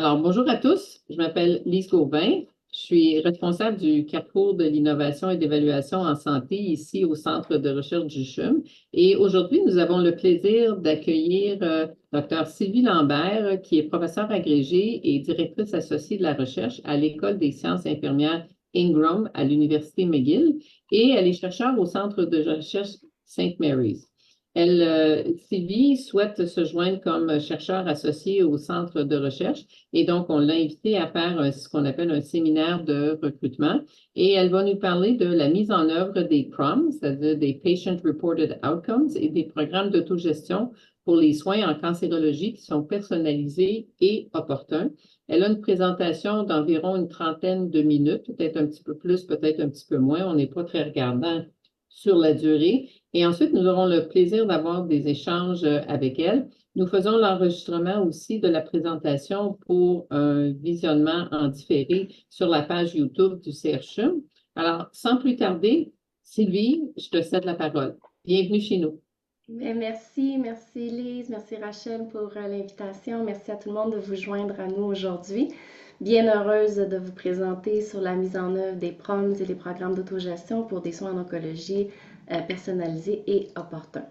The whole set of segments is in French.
Alors, bonjour à tous. Je m'appelle Lise Gauvin. Je suis responsable du Carrefour de l'innovation et d'évaluation en santé ici au Centre de recherche du CHUM. Et aujourd'hui, nous avons le plaisir d'accueillir Dr. Sylvie Lambert, qui est professeure agrégée et directrice associée de la recherche à l'École des sciences infirmières Ingram à l'Université McGill. Et elle est chercheure au Centre de recherche St. Mary's. Sylvie souhaite se joindre comme chercheur associé au centre de recherche et donc on l'a invitée à faire ce qu'on appelle un séminaire de recrutement et elle va nous parler de la mise en œuvre des PROMs, c'est-à-dire des Patient Reported Outcomes et des programmes d'autogestion pour les soins en cancérologie qui sont personnalisés et opportuns. Elle a une présentation d'environ une trentaine de minutes, peut-être un petit peu plus, peut-être un petit peu moins. On n'est pas très regardant sur la durée. Et ensuite, nous aurons le plaisir d'avoir des échanges avec elle. Nous faisons l'enregistrement aussi de la présentation pour un visionnement en différé sur la page YouTube du CRCHUM. Alors, sans plus tarder, Sylvie, je te cède la parole. Bienvenue chez nous. Merci Lise, merci Rachel pour l'invitation. Merci à tout le monde de vous joindre à nous aujourd'hui. Bien heureuse de vous présenter sur la mise en œuvre des PROMs et les programmes d'autogestion pour des soins en oncologie personnalisés et opportuns.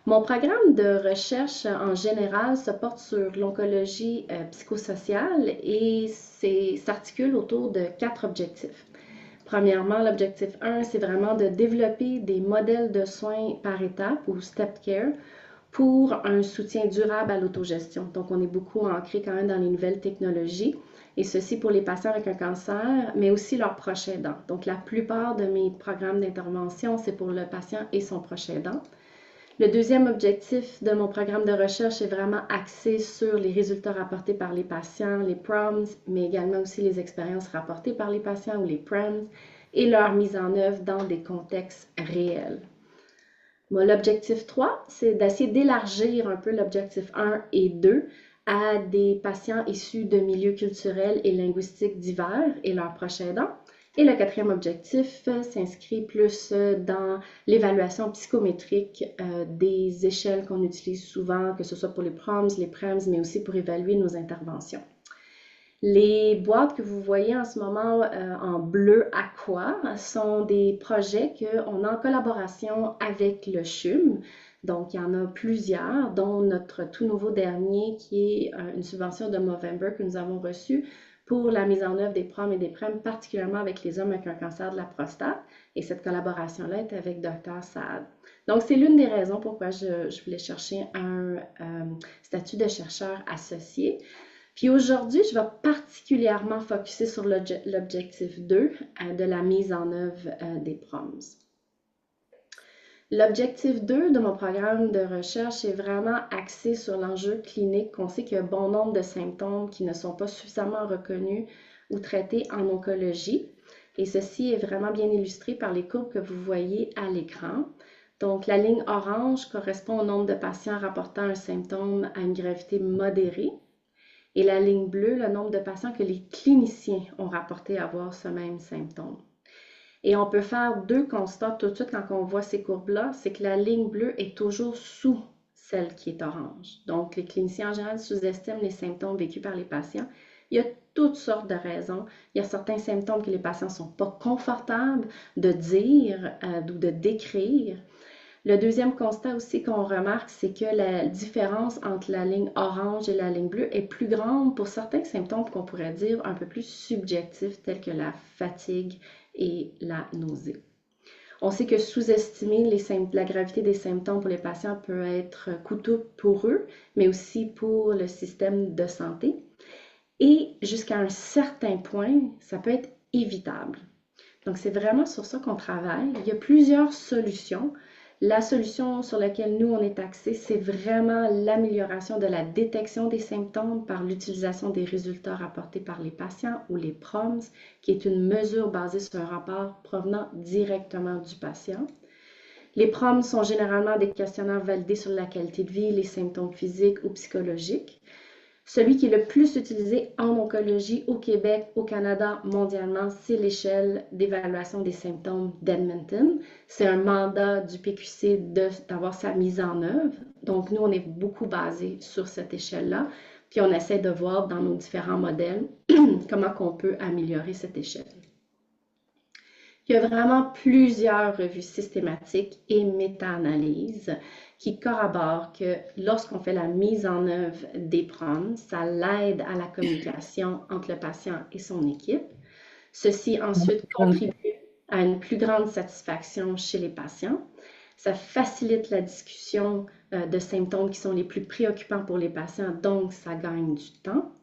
Mon programme de recherche en général se porte sur l'oncologie psychosociale et s'articule autour de 4 objectifs. Premièrement, l'objectif 1, c'est vraiment de développer des modèles de soins par étapes ou step care pour un soutien durable à l'autogestion. Donc, on est beaucoup ancré quand même dans les nouvelles technologies et ceci pour les patients avec un cancer, mais aussi leurs proches aidants. Donc, la plupart de mes programmes d'intervention, c'est pour le patient et son proche aidant. Le deuxième objectif de mon programme de recherche est vraiment axé sur les résultats rapportés par les patients, les PROMs, mais également aussi les expériences rapportées par les patients ou les PREMs et leur mise en œuvre dans des contextes réels. L'objectif 3, c'est d'essayer d'élargir un peu l'objectif 1 et 2 à des patients issus de milieux culturels et linguistiques divers et leurs proches aidants. Et le quatrième objectif s'inscrit plus dans l'évaluation psychométrique des échelles qu'on utilise souvent, que ce soit pour les PROMs, les PREMs, mais aussi pour évaluer nos interventions. Les boîtes que vous voyez en ce moment en bleu aqua sont des projets qu'on a en collaboration avec le CHUM. Donc, il y en a plusieurs, dont notre tout nouveau dernier qui est une subvention de Movember que nous avons reçue pour la mise en œuvre des PROMs et des PREMs, particulièrement avec les hommes avec un cancer de la prostate. Et cette collaboration-là est avec Dr. Saad. Donc, c'est l'une des raisons pourquoi je voulais chercher un statut de chercheur associé. Puis aujourd'hui, je vais particulièrement focuser sur l'objectif 2 de la mise en œuvre des PROMs. L'objectif 2 de mon programme de recherche est vraiment axé sur l'enjeu clinique. On sait qu'il y a bon nombre de symptômes qui ne sont pas suffisamment reconnus ou traités en oncologie. Et ceci est vraiment bien illustré par les courbes que vous voyez à l'écran. Donc, la ligne orange correspond au nombre de patients rapportant un symptôme à une gravité modérée. Et la ligne bleue, le nombre de patients que les cliniciens ont rapporté avoir ce même symptôme. Et on peut faire 2 constats tout de suite quand on voit ces courbes-là, c'est que la ligne bleue est toujours sous celle qui est orange. Donc, les cliniciens en général sous-estiment les symptômes vécus par les patients. Il y a toutes sortes de raisons. Il y a certains symptômes que les patients ne sont pas confortables de dire ou de décrire. Le deuxième constat aussi qu'on remarque, c'est que la différence entre la ligne orange et la ligne bleue est plus grande pour certains symptômes qu'on pourrait dire un peu plus subjectifs, tels que la fatigue et la nausée. On sait que sous-estimer la gravité des symptômes pour les patients peut être coûteux pour eux, mais aussi pour le système de santé. Et jusqu'à un certain point, ça peut être évitable. Donc, c'est vraiment sur ça qu'on travaille. Il y a plusieurs solutions. La solution sur laquelle nous, on est axé, c'est vraiment l'amélioration de la détection des symptômes par l'utilisation des résultats rapportés par les patients ou les PROMs, qui est une mesure basée sur un rapport provenant directement du patient. Les PROMs sont généralement des questionnaires validés sur la qualité de vie, les symptômes physiques ou psychologiques. Celui qui est le plus utilisé en oncologie au Québec, au Canada, mondialement, c'est l'échelle d'évaluation des symptômes d'Edmonton. C'est un mandat du PQC d'avoir sa mise en œuvre. Donc, nous, on est beaucoup basé sur cette échelle-là. Puis on essaie de voir dans nos différents modèles comment on peut améliorer cette échelle. Il y a vraiment plusieurs revues systématiques et méta-analyses qui corroborent que lorsqu'on fait la mise en œuvre des PROMs, ça l'aide à la communication entre le patient et son équipe. Ceci ensuite contribue à une plus grande satisfaction chez les patients. Ça facilite la discussion de symptômes qui sont les plus préoccupants pour les patients, donc ça gagne du temps.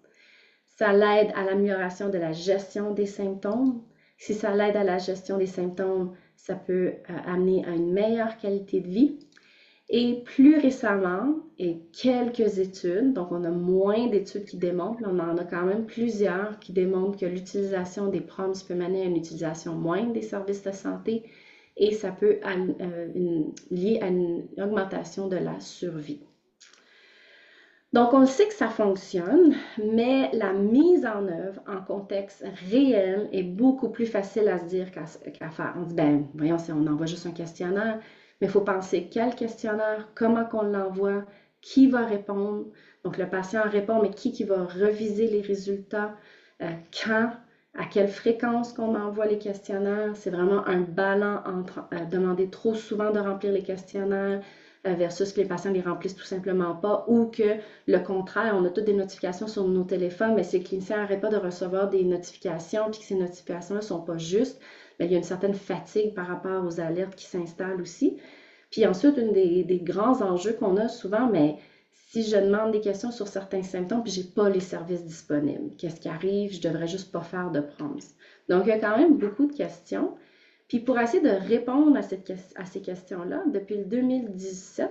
Ça l'aide à l'amélioration de la gestion des symptômes. Si ça l'aide à la gestion des symptômes, ça peut amener à une meilleure qualité de vie. Et plus récemment, et quelques études, donc on a moins d'études qui démontrent, mais on en a quand même plusieurs qui démontrent que l'utilisation des PROMs peut mener à une utilisation moindre des services de santé et ça peut lier à une augmentation de la survie. Donc, on sait que ça fonctionne, mais la mise en œuvre en contexte réel est beaucoup plus facile à se dire qu'à faire. On dit, ben, voyons, si on envoie juste un questionnaire, mais il faut penser quel questionnaire, comment qu'on l'envoie, qui va répondre. Donc, le patient répond, mais qui va reviser les résultats, quand, à quelle fréquence qu'on envoie les questionnaires. C'est vraiment un ballon entre demander trop souvent de remplir les questionnaires, versus que les patients ne les remplissent tout simplement pas ou que le contraire, on a toutes des notifications sur nos téléphones, mais si les cliniciens n'arrêtent pas de recevoir des notifications puis que ces notifications-là ne sont pas justes, bien, il y a une certaine fatigue par rapport aux alertes qui s'installent aussi. Puis ensuite, un des grands enjeux qu'on a souvent, mais si je demande des questions sur certains symptômes puis je n'ai pas les services disponibles, qu'est-ce qui arrive? Je ne devrais juste pas faire de PROMs. Donc, il y a quand même beaucoup de questions. Puis pour essayer de répondre à ces questions-là, depuis le 2017,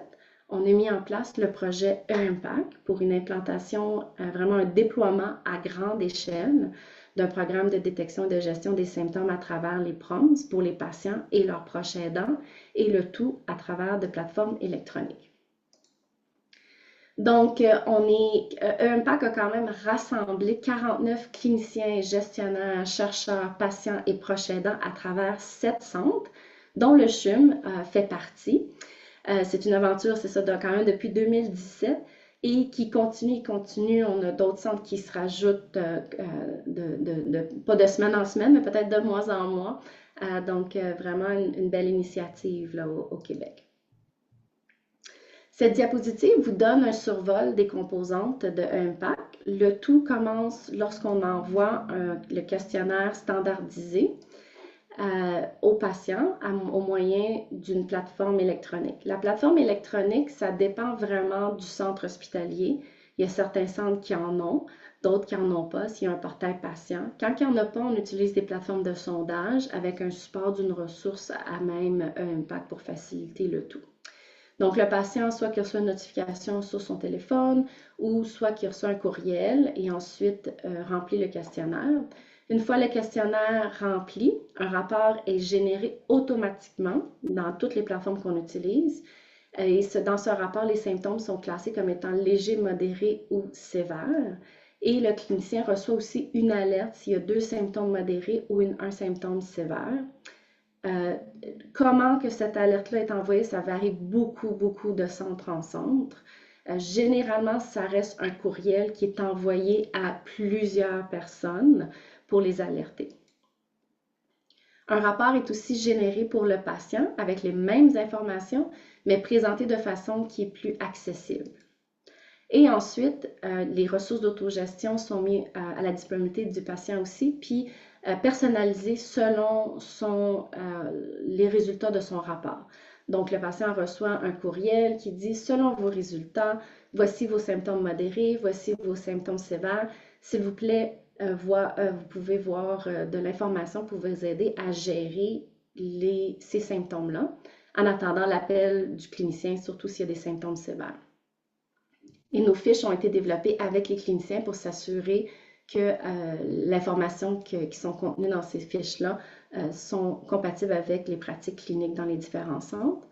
on a mis en place le projet EMPAC pour une implantation, vraiment un déploiement à grande échelle d'un programme de détection et de gestion des symptômes à travers les PROMs pour les patients et leurs proches aidants, et le tout à travers de plateformes électroniques. Donc, EMPAC a quand même rassemblé 49 cliniciens, gestionnaires, chercheurs, patients et proches aidants à travers 7 centres, dont le CHUM fait partie. C'est une aventure, c'est ça, quand même depuis 2017 et qui continue. On a d'autres centres qui se rajoutent, pas de semaine en semaine, mais peut-être de mois en mois. Donc, vraiment une belle initiative là, au Québec. Cette diapositive vous donne un survol des composantes de EMPAC. Le tout commence lorsqu'on envoie le questionnaire standardisé aux patients au moyen d'une plateforme électronique. La plateforme électronique, ça dépend vraiment du centre hospitalier. Il y a certains centres qui en ont, d'autres qui n'en ont pas, s'il y a un portail patient. Quand il n'y en a pas, on utilise des plateformes de sondage avec un support d'une ressource à même EMPAC pour faciliter le tout. Donc, le patient, soit qu'il reçoit une notification sur son téléphone ou soit qu'il reçoit un courriel et ensuite remplit le questionnaire. Une fois le questionnaire rempli, un rapport est généré automatiquement dans toutes les plateformes qu'on utilise. Et dans ce rapport, les symptômes sont classés comme étant légers, modérés ou sévères. Et le clinicien reçoit aussi une alerte s'il y a 2 symptômes modérés ou un symptôme sévère. Comment que cette alerte-là est envoyée, ça varie beaucoup de centre en centre. Généralement, ça reste un courriel qui est envoyé à plusieurs personnes pour les alerter. Un rapport est aussi généré pour le patient avec les mêmes informations, mais présenté de façon qui est plus accessible. Et ensuite, les ressources d'autogestion sont mises à la disponibilité du patient aussi, puis personnalisées selon les résultats de son rapport. Donc, le patient reçoit un courriel qui dit « Selon vos résultats, voici vos symptômes modérés, voici vos symptômes sévères. S'il vous plaît, vous pouvez voir de l'information pour vous aider à gérer ces symptômes-là en attendant l'appel du clinicien, surtout s'il y a des symptômes sévères. » Et nos fiches ont été développées avec les cliniciens pour s'assurer que l'information qui sont contenues dans ces fiches-là sont compatibles avec les pratiques cliniques dans les différents centres.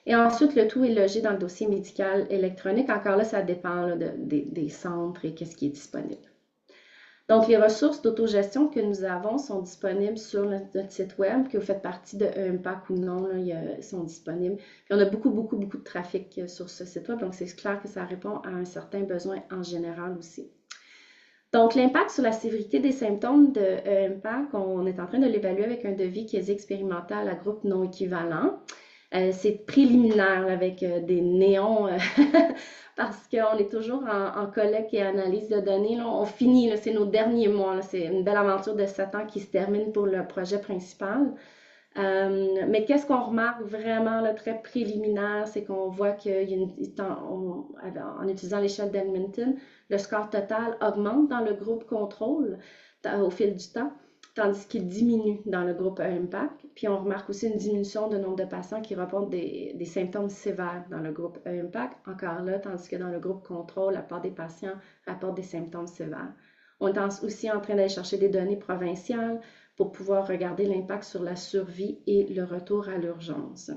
Et ensuite, le tout est logé dans le dossier médical électronique. Encore là, ça dépend là, des centres et qu'est-ce qui est disponible. Donc, les ressources d'autogestion que nous avons sont disponibles sur notre site web, que vous faites partie de EMPAC ou non, là, sont disponibles. Puis on a beaucoup de trafic sur ce site web, donc c'est clair que ça répond à un certain besoin en général aussi. Donc, l'impact sur la sévérité des symptômes de EMPAC, on est en train de l'évaluer avec un devis quasi-expérimental à groupe non équivalent. C'est préliminaire avec des néons parce qu'on est toujours en collecte et analyse de données. Là, on finit, c'est nos derniers mois. C'est une belle aventure de 7 ans qui se termine pour le projet principal. Mais qu'est-ce qu'on remarque vraiment là, très préliminaire, c'est qu'on voit en utilisant l'échelle d'Edmonton, le score total augmente dans le groupe contrôle au fil du temps, tandis qu'il diminue dans le groupe EMPAC. Puis on remarque aussi une diminution du nombre de patients qui reportent des symptômes sévères dans le groupe EMPAC, encore là, tandis que dans le groupe contrôle, la part des patients rapportent des symptômes sévères. On est aussi en train d'aller chercher des données provinciales pour pouvoir regarder l'impact sur la survie et le retour à l'urgence.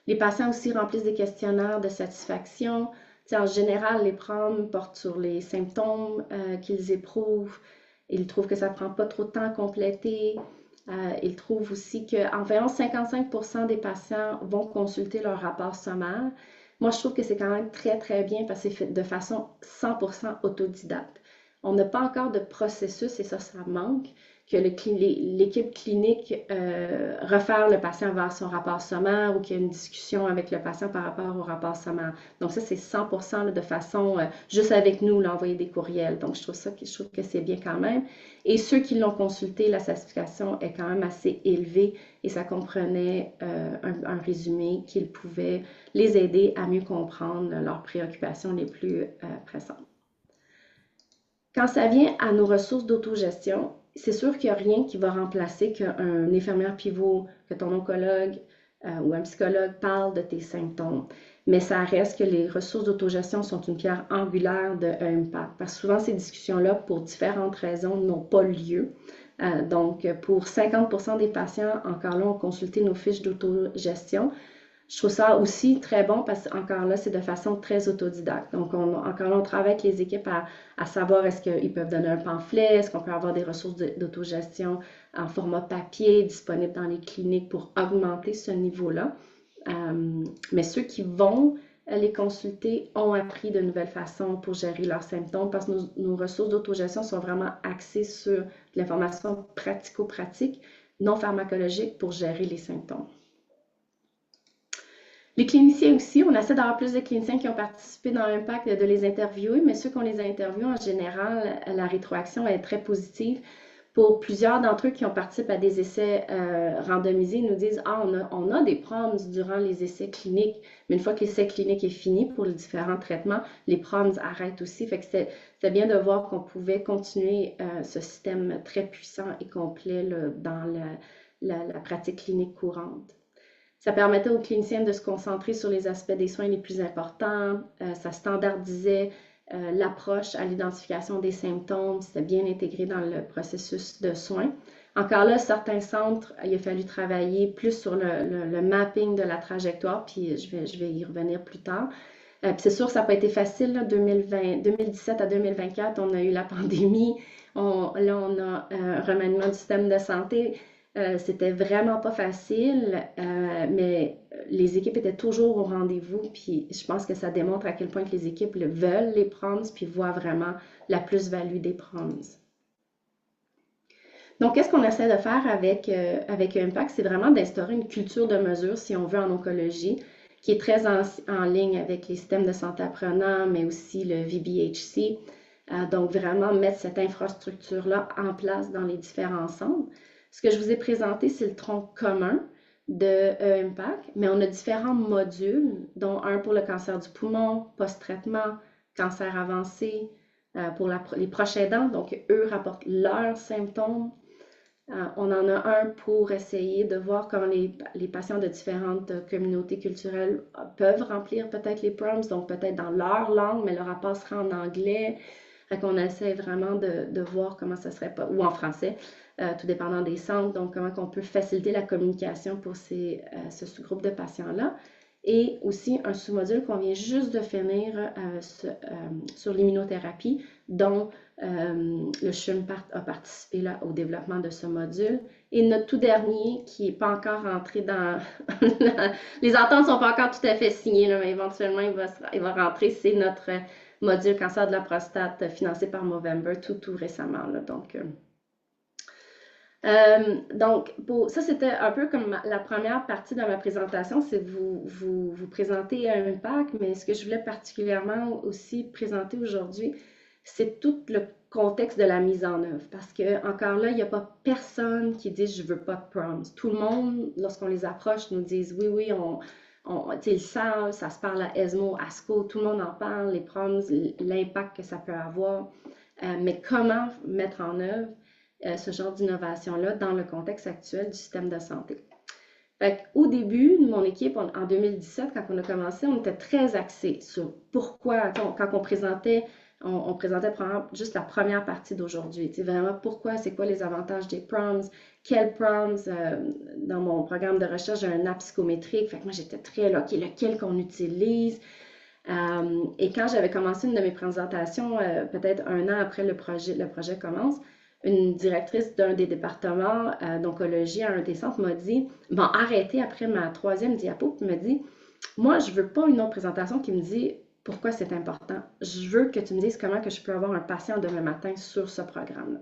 Les patients aussi remplissent des questionnaires de satisfaction. En général, les PROM portent sur les symptômes qu'ils éprouvent. Ils trouvent que ça ne prend pas trop de temps à compléter. Ils trouvent aussi qu'environ 55% des patients vont consulter leur rapport sommaire. Moi, je trouve que c'est quand même très, très bien parce que c'est fait de façon 100% autodidacte. On n'a pas encore de processus, et ça manque, que l'équipe clinique réfère le patient vers son rapport sommaire ou qu'il y a une discussion avec le patient par rapport au rapport sommaire. Donc ça, c'est 100% là, de façon juste avec nous, là, envoyer des courriels. Donc je trouve que c'est bien quand même. Et ceux qui l'ont consulté, la satisfaction est quand même assez élevée et ça comprenait un résumé qui pouvait les aider à mieux comprendre leurs préoccupations les plus pressantes. Quand ça vient à nos ressources d'autogestion, c'est sûr qu'il n'y a rien qui va remplacer qu'un infirmière pivot, que ton oncologue ou un psychologue parle de tes symptômes. Mais ça reste que les ressources d'autogestion sont une pierre angulaire de EMPAC. Parce que souvent, ces discussions-là, pour différentes raisons, n'ont pas lieu. Donc, pour 50% des patients, encore là, ont consulté nos fiches d'autogestion. Je trouve ça aussi très bon parce qu'encore là, c'est de façon très autodidacte. Donc, encore là, on travaille avec les équipes à savoir est-ce qu'ils peuvent donner un pamphlet, est-ce qu'on peut avoir des ressources d'autogestion en format papier disponibles dans les cliniques pour augmenter ce niveau-là. Mais ceux qui vont les consulter ont appris de nouvelles façons pour gérer leurs symptômes parce que nos ressources d'autogestion sont vraiment axées sur de l'information pratico-pratique, non pharmacologique pour gérer les symptômes. Les cliniciens aussi, on essaie d'avoir plus de cliniciens qui ont participé dans l'impact, de les interviewer, mais ceux qu'on les a interviewés, en général, la rétroaction est très positive. Pour plusieurs d'entre eux qui ont participé à des essais randomisés, ils nous disent « Ah, on a des PROMs durant les essais cliniques, mais une fois que l'essai clinique est fini pour les différents traitements, les PROMs arrêtent aussi. » Fait que c'est bien de voir qu'on pouvait continuer ce système très puissant et complet là, dans la pratique clinique courante. Ça permettait aux cliniciens de se concentrer sur les aspects des soins les plus importants. Ça standardisait l'approche à l'identification des symptômes. C'était bien intégré dans le processus de soins. Encore là, certains centres, il a fallu travailler plus sur le mapping de la trajectoire, puis je vais y revenir plus tard. Puis c'est sûr, ça n'a pas été facile. Là, 2017 à 2024, on a eu la pandémie. On a un remaniement du système de santé. C'était vraiment pas facile, mais les équipes étaient toujours au rendez-vous, puis je pense que ça démontre à quel point que les équipes veulent les PROMs, puis voient vraiment la plus-value des PROMs. Donc, qu'est-ce qu'on essaie de faire avec Impact? C'est vraiment d'instaurer une culture de mesure, si on veut, en oncologie, qui est très en ligne avec les systèmes de santé apprenants, mais aussi le VBHC. Donc, vraiment mettre cette infrastructure-là en place dans les différents centres. Ce que je vous ai présenté, c'est le tronc commun de EMPAC, mais on a différents modules, dont un pour le cancer du poumon, post-traitement, cancer avancé, pour les proches aidants. Donc, eux rapportent leurs symptômes. On en a un pour essayer de voir comment les patients de différentes communautés culturelles peuvent remplir peut-être les PROMs, donc peut-être dans leur langue, mais le rapport sera en anglais. Fait qu'on essaie vraiment de voir comment ça serait, ou en français, tout dépendant des centres, donc comment on peut faciliter la communication pour ce sous-groupe de patients-là. et aussi un sous-module qu'on vient juste de finir sur l'immunothérapie, dont le CHUM a participé là, au développement de ce module. Et notre tout dernier, qui n'est pas encore rentré dans... Les ententes ne sont pas encore tout à fait signées, là, mais éventuellement, il va rentrer, c'est notre module cancer de la prostate financé par Movember tout récemment. Là, donc, ça, c'était un peu comme la première partie de ma présentation, c'est vous présenter Impact, mais ce que je voulais particulièrement aussi présenter aujourd'hui, c'est tout le contexte de la mise en œuvre. Parce que, encore là, il n'y a pas personne qui dit « je veux pas de proms ». Tout le monde, lorsqu'on les approche, nous disent « oui, ils savent, ça se parle à ESMO, ASCO, tout le monde en parle, les proms, l'impact que ça peut avoir. Mais comment mettre en œuvre ce genre d'innovation-là dans le contexte actuel du système de santé. Au début, mon équipe, en 2017, quand on a commencé, on était très axé sur pourquoi, quand on présentait juste la première partie d'aujourd'hui. Vraiment, pourquoi, c'est quoi les avantages des proms, quels proms, dans mon programme de recherche, j'ai un app psychométrique. Fait que moi, j'étais très là, OK, lequel qu'on utilise. Et quand j'avais commencé une de mes présentations, peut-être un an après le projet commence, une directrice d'un des départements d'oncologie à un des centres m'a arrêté après ma 3e diapo et me dit « Moi, je veux pas une autre présentation qui me dit pourquoi c'est important. Je veux que tu me dises comment que je peux avoir un patient demain matin sur ce programme-là. »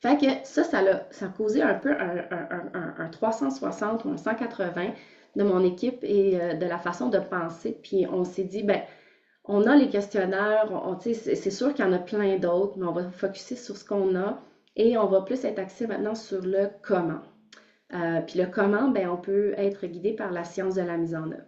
Fait que ça a causé un peu un 360 ou un 180 de mon équipe et de la façon de penser. Puis on s'est dit, ben on a les questionnaires, c'est sûr qu'il y en a plein d'autres, mais on va focuser sur ce qu'on a et on va plus être axé maintenant sur le comment. Puis le comment, ben, on peut être guidé par la science de la mise en œuvre.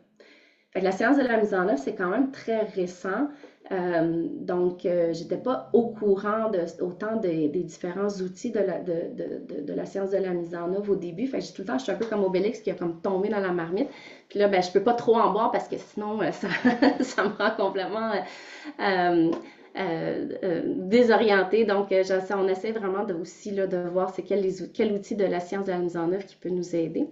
Fait que la science de la mise en œuvre, c'est quand même très récent. Donc, j'étais pas au courant autant des différents outils de la science de la mise en œuvre au début. Fait que tout le temps, je suis un peu comme Obélix qui a comme tombé dans la marmite. Puis là, ben, je peux pas trop en boire parce que sinon, ça me rend complètement désorientée. Donc, on essaie vraiment aussi de voir c'est quel outil de la science de la mise en œuvre qui peut nous aider.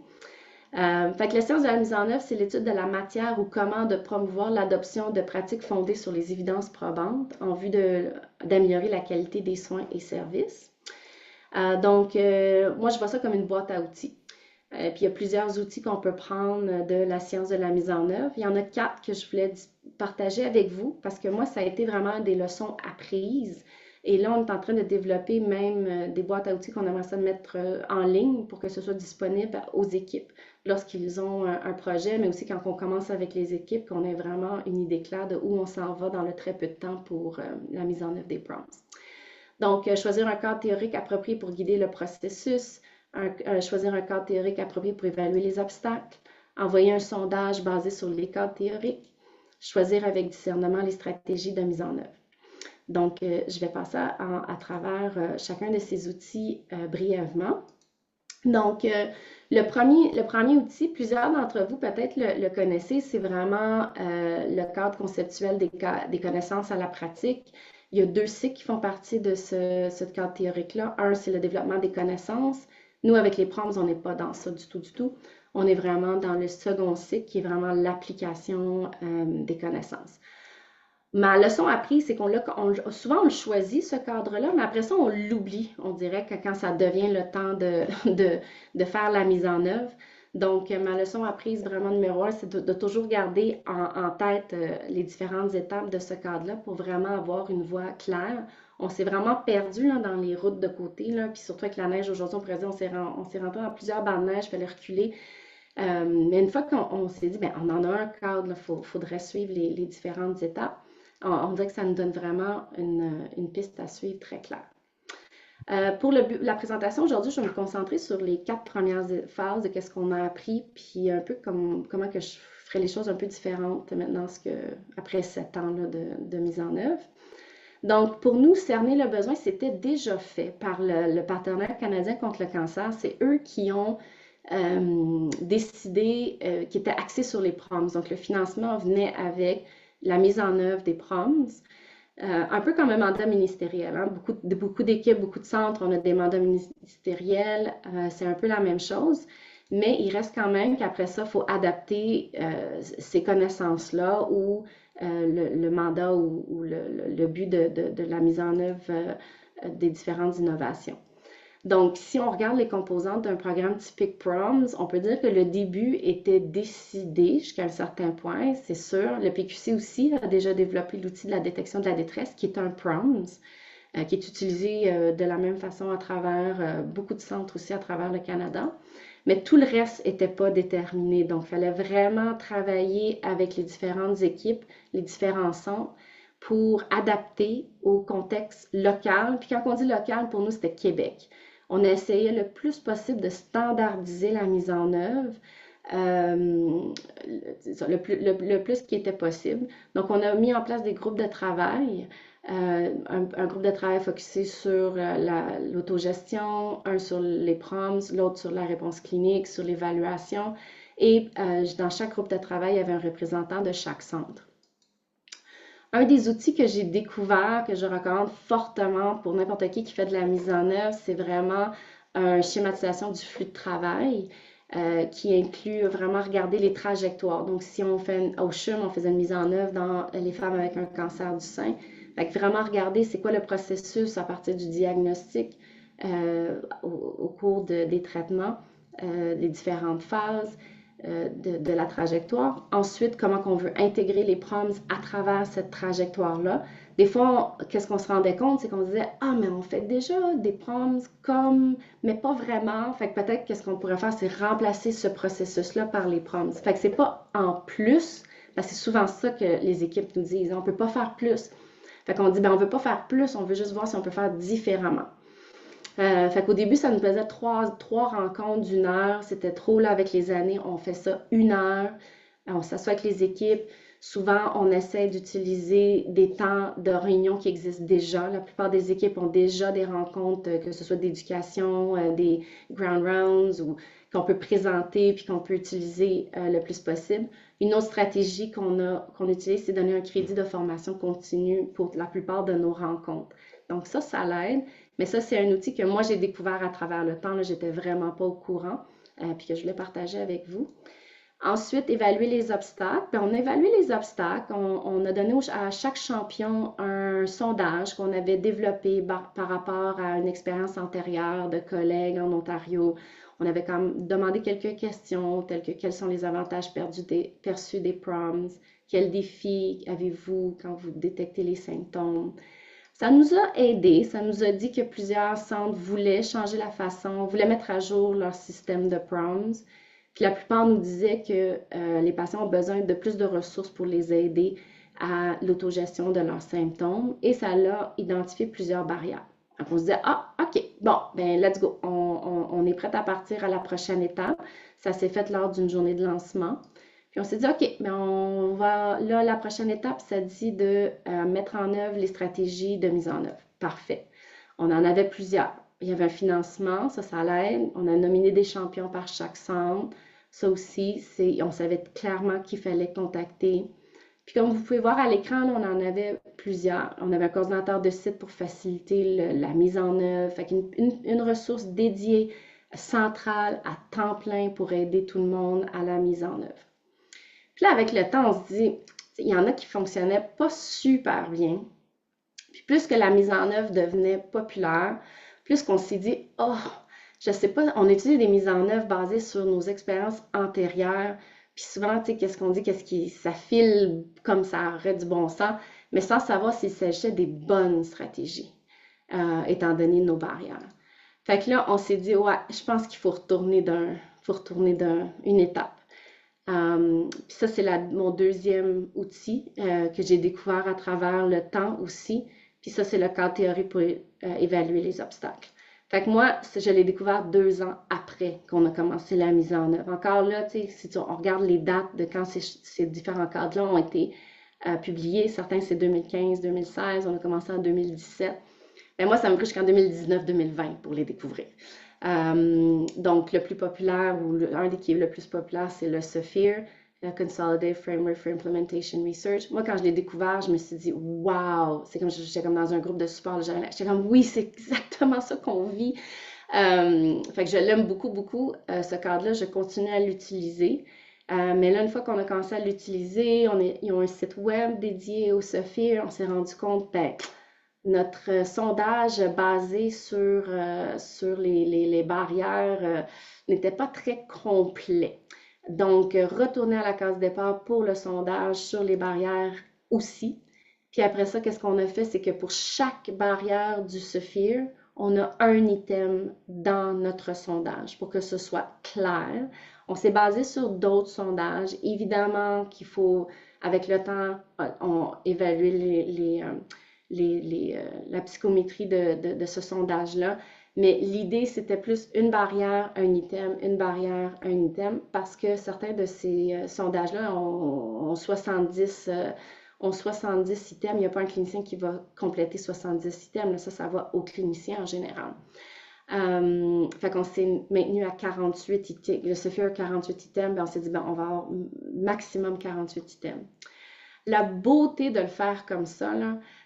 Fait que la science de la mise en œuvre, c'est l'étude de la matière ou comment de promouvoir l'adoption de pratiques fondées sur les évidences probantes en vue d'améliorer la qualité des soins et services. Donc, moi, je vois ça comme une boîte à outils. Puis, il y a plusieurs outils qu'on peut prendre de la science de la mise en œuvre. Il y en a 4 que je voulais partager avec vous parce que moi, ça a été vraiment des leçons apprises. Et là, on est en train de développer même des boîtes à outils qu'on aimerait ça mettre en ligne pour que ce soit disponible aux équipes lorsqu'ils ont un projet, mais aussi quand on commence avec les équipes, qu'on ait vraiment une idée claire de où on s'en va dans le très peu de temps pour la mise en œuvre des prompts. Donc, choisir un cadre théorique approprié pour guider le processus, choisir un cadre théorique approprié pour évaluer les obstacles, envoyer un sondage basé sur les cadres théoriques, choisir avec discernement les stratégies de mise en œuvre. Donc, je vais passer à travers chacun de ces outils brièvement. Donc, le premier outil, plusieurs d'entre vous peut-être le connaissez, c'est vraiment le cadre conceptuel des connaissances à la pratique. Il y a 2 cycles qui font partie de ce cadre théorique-là. Un, c'est le développement des connaissances. Nous, avec les prompts, on n'est pas dans ça du tout. On est vraiment dans le second cycle qui est vraiment l'application des connaissances. Ma leçon apprise, c'est souvent on le choisit, ce cadre-là, mais après ça, on l'oublie, on dirait, que quand ça devient le temps de faire la mise en œuvre. Donc, ma leçon apprise vraiment numéro 1, c'est de toujours garder en tête les différentes étapes de ce cadre-là pour vraiment avoir une voie claire. On s'est vraiment perdu là, dans les routes de côté, là, puis surtout avec la neige aujourd'hui, on pourrait dire on s'est rentré dans plusieurs bancs de neige, il fallait reculer. Mais une fois qu'on s'est dit, ben, on en a un cadre, il faudrait suivre les différentes étapes. On dirait que ça nous donne vraiment une piste à suivre très claire. Pour la présentation aujourd'hui, je vais me concentrer sur les 4 premières phases de qu'est-ce qu'on a appris, puis un peu comment que je ferais les choses un peu différentes maintenant après 7 ans là, de mise en œuvre. Donc, pour nous, cerner le besoin, c'était déjà fait par le partenaire canadien contre le cancer. C'est eux qui ont décidé, qui étaient axés sur les proms. Donc, le financement venait avec la mise en œuvre des proms, un peu comme un mandat ministériel. Hein? Beaucoup d'équipes, beaucoup de centres, on a des mandats ministériels, c'est un peu la même chose. mais il reste quand même qu'après ça, il faut adapter ces connaissances-là ou le mandat ou le but de la mise en œuvre des différentes innovations. Donc, si on regarde les composantes d'un programme typique PROMS, on peut dire que le début était décidé jusqu'à un certain point, c'est sûr. Le PQC aussi a déjà développé l'outil de la détection de la détresse, qui est un PROMS, qui est utilisé de la même façon à travers beaucoup de centres aussi à travers le Canada. Mais tout le reste n'était pas déterminé. Donc, il fallait vraiment travailler avec les différentes équipes, les différents centres, pour adapter au contexte local. Puis quand on dit local, pour nous, c'était Québec. On a essayé le plus possible de standardiser la mise en œuvre, le plus qui était possible. Donc, on a mis en place des groupes de travail, un groupe de travail focusé sur l'autogestion, un sur les PROMS, l'autre sur la réponse clinique, sur l'évaluation. Et dans chaque groupe de travail, il y avait un représentant de chaque centre. Un des outils que j'ai découvert, que je recommande fortement pour n'importe qui fait de la mise en œuvre, c'est vraiment une schématisation du flux de travail qui inclut vraiment regarder les trajectoires. Donc, si on fait au CHUM, on faisait une mise en œuvre dans les femmes avec un cancer du sein. Fait que vraiment regarder c'est quoi le processus à partir du diagnostic au cours des traitements, les différentes phases. De la trajectoire. Ensuite, comment on veut intégrer les PROMS à travers cette trajectoire-là. Des fois, qu'est-ce qu'on se rendait compte, c'est qu'on disait « Ah, mais on fait déjà des PROMS comme, mais pas vraiment. » Fait que peut-être qu'est-ce qu'on pourrait faire, c'est remplacer ce processus-là par les PROMS. Fait que c'est pas en plus, parce que c'est souvent ça que les équipes nous disent. On peut pas faire plus. Fait qu'on dit, ben on veut pas faire plus, on veut juste voir si on peut faire différemment. Fait qu'au début, ça nous faisait trois rencontres d'une heure. C'était trop, là, avec les années. On fait ça 1 heure. On s'assoit avec les équipes. Souvent, on essaie d'utiliser des temps de réunion qui existent déjà. La plupart des équipes ont déjà des rencontres, que ce soit d'éducation, des ground rounds, ou qu'on peut présenter puis qu'on peut utiliser le plus possible. Une autre stratégie qu'on utilise, c'est donner un crédit de formation continue pour la plupart de nos rencontres. Donc ça l'aide. Mais ça, c'est un outil que moi, j'ai découvert à travers le temps. J'étais vraiment pas au courant, puis que je voulais partager avec vous. Ensuite, évaluer les obstacles. Bien, on a évalué les obstacles. On a donné à chaque champion un sondage qu'on avait développé par rapport à une expérience antérieure de collègues en Ontario. On avait quand même demandé quelques questions, telles que quels sont les avantages perçus des PROMS, quels défis avez-vous quand vous détectez les symptômes. Ça nous a aidés, ça nous a dit que plusieurs centres voulaient changer la façon, voulaient mettre à jour leur système de PROMS. Puis la plupart nous disaient que les patients ont besoin de plus de ressources pour les aider à l'autogestion de leurs symptômes et ça a identifié plusieurs barrières. Donc on se disait, ah, OK, bon, ben let's go, on est prêt à partir à la prochaine étape. Ça s'est fait lors d'une journée de lancement. Puis on s'est dit, OK, mais on va, là, la prochaine étape, ça dit de mettre en œuvre les stratégies de mise en œuvre. Parfait. On en avait plusieurs. Il y avait un financement, ça l'aide. On a nominé des champions par chaque centre. Ça aussi, on savait clairement qu'il fallait contacter. Puis comme vous pouvez voir à l'écran, on en avait plusieurs. On avait un coordinateur de site pour faciliter la mise en œuvre. Fait une ressource dédiée, centrale, à temps plein pour aider tout le monde à la mise en œuvre. Puis là, avec le temps, on se dit, il y en a qui fonctionnaient pas super bien. Puis plus que la mise en œuvre devenait populaire, plus qu'on s'est dit, oh, je sais pas, on utilise des mises en œuvre basées sur nos expériences antérieures. Puis souvent, tu sais, qu'est-ce qu'on dit, ça file comme ça aurait du bon sens, mais sans savoir s'il s'agissait des bonnes stratégies, étant donné nos barrières. Fait que là, on s'est dit, ouais, je pense qu'il faut retourner d'une étape. Puis ça, c'est mon deuxième outil que j'ai découvert à travers le temps aussi. Puis ça, c'est le cadre théorique pour évaluer les obstacles. Fait que moi, je l'ai découvert 2 ans après qu'on a commencé la mise en œuvre. Encore là, tu sais, si on regarde les dates de quand ces différents cadres-là ont été publiés, certains c'est 2015, 2016, on a commencé en 2017. Mais moi, ça m'a pris jusqu'en 2019-2020 pour les découvrir. Donc, le plus populaire, ou un des qui est le plus populaire, c'est le SFIR, le Consolidated Framework for Implementation Research. Moi, quand je l'ai découvert, je me suis dit, wow! C'est comme j'étais comme dans un groupe de support. J'étais comme, oui, c'est exactement ça qu'on vit. Fait que je l'aime beaucoup, beaucoup, ce cadre-là. Je continue à l'utiliser. Mais là, une fois qu'on a commencé à l'utiliser, ils ont un site web dédié au Sophia. On s'est rendu compte, ben, notre sondage basé sur les barrières n'était pas très complet. Donc, retourner à la case départ pour le sondage sur les barrières aussi. Puis après ça, qu'est-ce qu'on a fait? C'est que pour chaque barrière du Sophia, on a un item dans notre sondage pour que ce soit clair. On s'est basé sur d'autres sondages. Évidemment qu'il faut, avec le temps, évaluer la psychométrie de ce sondage-là. Mais l'idée, c'était plus une barrière, un item, une barrière, un item, parce que certains de ces sondages-là ont 70 items. Il n'y a pas un clinicien qui va compléter 70 items. Là, ça va au clinicien en général. Fait qu'on s'est maintenu à 48 items. Le Sophia a 48 items. Ben on s'est dit, ben, on va avoir maximum 48 items. La beauté de le faire comme ça,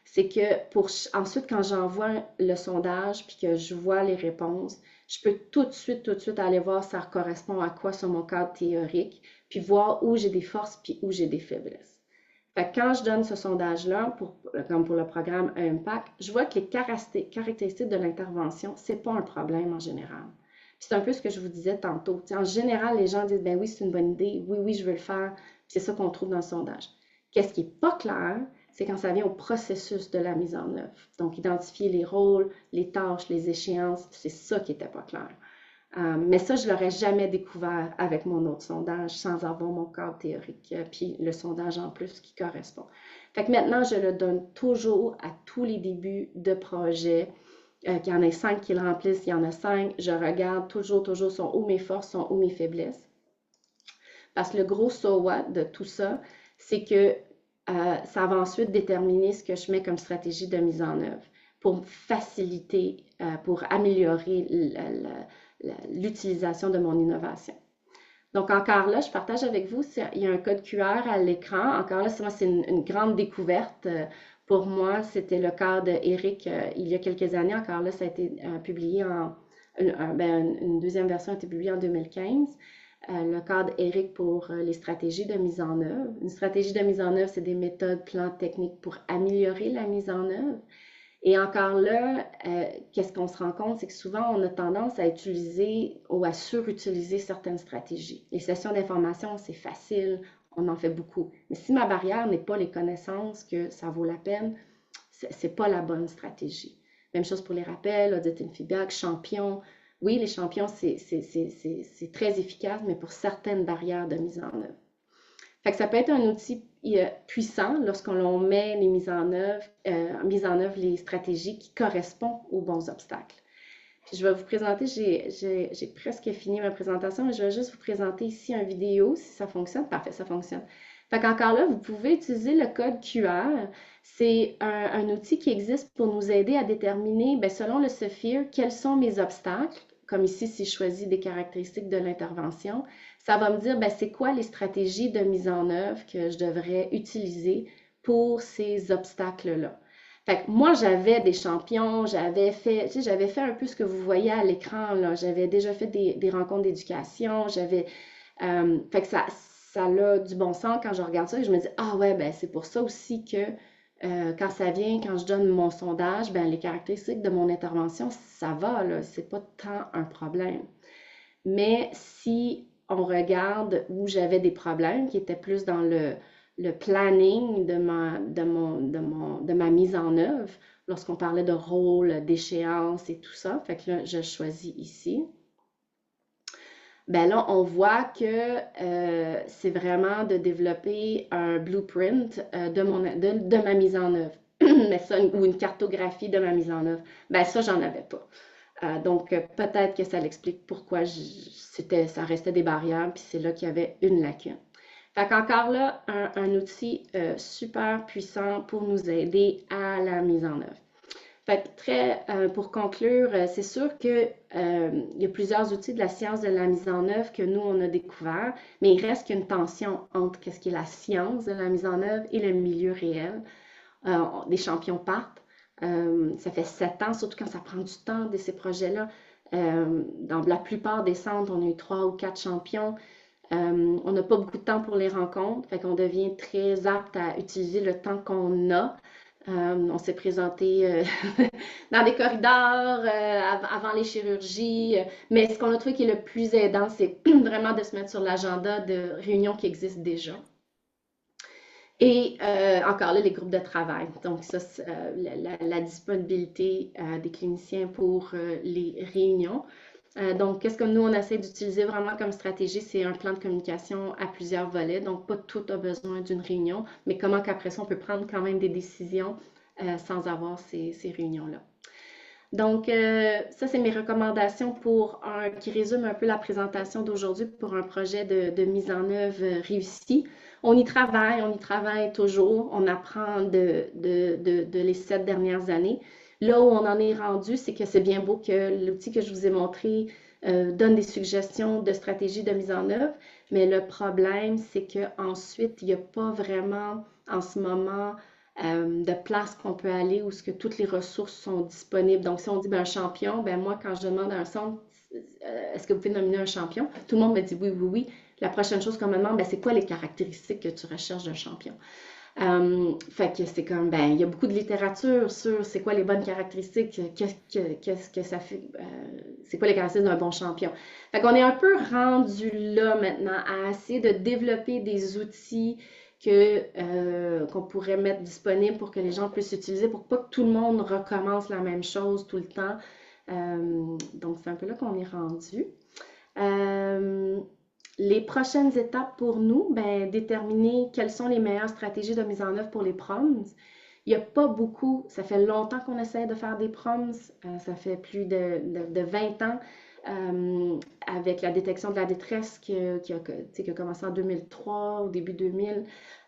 c'est que ensuite, quand j'envoie le sondage puis que je vois les réponses, je peux tout de suite aller voir ça correspond à quoi sur mon cadre théorique, puis voir où j'ai des forces puis où j'ai des faiblesses. Fait que quand je donne ce sondage-là, comme pour le programme Impact, je vois que les caractéristiques de l'intervention, c'est pas un problème en général. Puis c'est un peu ce que je vous disais tantôt. T'sais, en général, les gens disent, ben oui, c'est une bonne idée, oui, je veux le faire, puis c'est ça qu'on trouve dans le sondage. Qu'est-ce qui n'est pas clair, c'est quand ça vient au processus de la mise en œuvre. Donc, identifier les rôles, les tâches, les échéances, c'est ça qui n'était pas clair. Mais ça, je ne l'aurais jamais découvert avec mon autre sondage sans avoir mon cadre théorique, puis le sondage en plus qui correspond. Fait que maintenant, je le donne toujours à tous les débuts de projet. Qu'il y en ait 5 qui le remplissent, il y en a 5. Je regarde toujours sont où mes forces, sont où mes faiblesses. Parce que le gros so what de tout ça, c'est que ça va ensuite déterminer ce que je mets comme stratégie de mise en œuvre pour faciliter, pour améliorer l'utilisation de mon innovation. Donc, encore là, je partage avec vous, il y a un code QR à l'écran. Encore là, c'est une grande découverte. Pour moi, c'était le cas d'Éric il y a quelques années. Encore là, ça a été publié une deuxième version a été publiée en 2015. Le cadre Éric pour les stratégies de mise en œuvre. Une stratégie de mise en œuvre, c'est des méthodes, plans, techniques pour améliorer la mise en œuvre. Et encore là, qu'est-ce qu'on se rend compte, c'est que souvent, on a tendance à utiliser ou à surutiliser certaines stratégies. Les sessions d'information, c'est facile, on en fait beaucoup. Mais si ma barrière n'est pas les connaissances que ça vaut la peine, c'est pas la bonne stratégie. Même chose pour les rappels, audit and feedback, champion. Oui, les champions, c'est très efficace, mais pour certaines barrières de mise en œuvre. Fait que ça peut être un outil puissant lorsqu'on met les mises en œuvre les stratégies qui correspondent aux bons obstacles. Puis je vais vous présenter, j'ai presque fini ma présentation, mais je vais juste vous présenter ici une vidéo si ça fonctionne. Parfait, ça fonctionne. Fait qu'encore là, vous pouvez utiliser le code QR. C'est un outil qui existe pour nous aider à déterminer, bien, selon le Sophia, quels sont mes obstacles. Comme ici, si je choisis des caractéristiques de l'intervention, ça va me dire, bien, c'est quoi les stratégies de mise en œuvre que je devrais utiliser pour ces obstacles-là. Fait que moi, j'avais des champions, j'avais fait un peu ce que vous voyez à l'écran, là. J'avais déjà fait des rencontres d'éducation, fait que ça a du bon sens quand je regarde ça et je me dis, ah ouais, ben c'est pour ça aussi que quand je donne mon sondage, ben les caractéristiques de mon intervention, ça va, là, c'est pas tant un problème. Mais si on regarde où j'avais des problèmes, qui étaient plus dans le planning de ma mise en œuvre, lorsqu'on parlait de rôle, d'échéance et tout ça, fait que là, je choisis ici. Ben là, on voit que c'est vraiment de développer un blueprint de ma mise en œuvre. Mais ça, ou une cartographie de ma mise en œuvre. Ben ça, j'en avais pas. Donc, peut-être que ça l'explique pourquoi ça restait des barrières, puis c'est là qu'il y avait une lacune. Fait qu'encore là, un outil super puissant pour nous aider à la mise en œuvre. Fait que pour conclure, c'est sûr qu'il y a plusieurs outils de la science de la mise en œuvre que nous, on a découvert, mais il reste qu'une tension entre ce qui est la science de la mise en œuvre et le milieu réel. Des champions partent. Ça fait 7 ans, surtout quand ça prend du temps de ces projets-là. Dans la plupart des centres, on a eu 3 ou 4 champions. On n'a pas beaucoup de temps pour les rencontres, fait qu'on devient très apte à utiliser le temps qu'on a. On s'est présenté dans des corridors avant les chirurgies, mais ce qu'on a trouvé qui est le plus aidant, c'est vraiment de se mettre sur l'agenda de réunions qui existent déjà. Et encore là, les groupes de travail. Donc, ça, la disponibilité des cliniciens pour les réunions. Donc, qu'est-ce que nous, on essaie d'utiliser vraiment comme stratégie? C'est un plan de communication à plusieurs volets. Donc, pas tout a besoin d'une réunion, mais comment qu'après ça, on peut prendre quand même des décisions sans avoir ces réunions-là. Donc, ça, c'est mes recommandations qui résument un peu la présentation d'aujourd'hui pour un projet de mise en œuvre réussi. On y travaille toujours, on apprend de les 7 dernières années. Là où on en est rendu, c'est que c'est bien beau que l'outil que je vous ai montré donne des suggestions de stratégies de mise en œuvre, mais le problème, c'est qu'ensuite, il n'y a pas vraiment en ce moment de place qu'on peut aller où ce que toutes les ressources sont disponibles. Donc, si on dit ben, un champion, ben moi, quand je demande à un centre, est-ce que vous pouvez nominer un champion? Tout le monde me dit oui, oui, oui. La prochaine chose qu'on me demande, ben, c'est quoi les caractéristiques que tu recherches d'un champion? Fait que c'est comme, ben, il y a beaucoup de littérature sur c'est quoi les bonnes caractéristiques, qu'est-ce que ça fait, c'est quoi les caractéristiques d'un bon champion. Fait qu'on est un peu rendu là maintenant à essayer de développer des outils qu'on pourrait mettre disponibles pour que les gens puissent utiliser pour pas que tout le monde recommence la même chose tout le temps. Donc, c'est un peu là qu'on est rendu. Les prochaines étapes pour nous, ben, déterminer quelles sont les meilleures stratégies de mise en œuvre pour les proms. Il n'y a pas beaucoup, ça fait longtemps qu'on essaie de faire des proms, ça fait plus de 20 ans avec la détection de la détresse qui a commencé en 2003, au début 2000.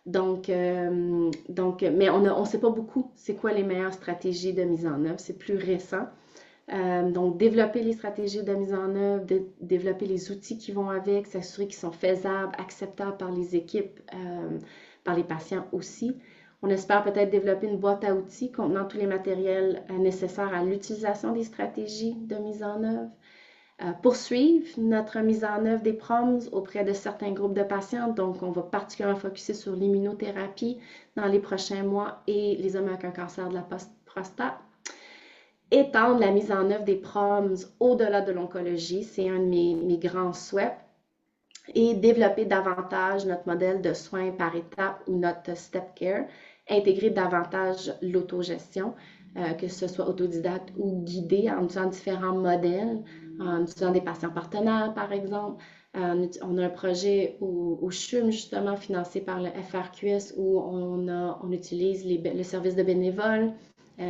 Donc, mais on ne sait pas beaucoup c'est quoi les meilleures stratégies de mise en œuvre, c'est plus récent. Donc, développer les stratégies de mise en œuvre, développer les outils qui vont avec, s'assurer qu'ils sont faisables, acceptables par les équipes, par les patients aussi. On espère peut-être développer une boîte à outils contenant tous les matériels nécessaires à l'utilisation des stratégies de mise en œuvre. Poursuivre notre mise en œuvre des proms auprès de certains groupes de patients. Donc, on va particulièrement focuser sur l'immunothérapie dans les prochains mois et les hommes avec un cancer de la prostate. Étendre la mise en œuvre des proms au-delà de l'oncologie, c'est un de mes grands souhaits. Et développer davantage notre modèle de soins par étapes ou notre step care, intégrer davantage l'autogestion, que ce soit autodidacte ou guidé en utilisant différents modèles, en utilisant des patients partenaires, par exemple. On a un projet au CHUM, justement, financé par le FRQS, où on utilise le service de bénévoles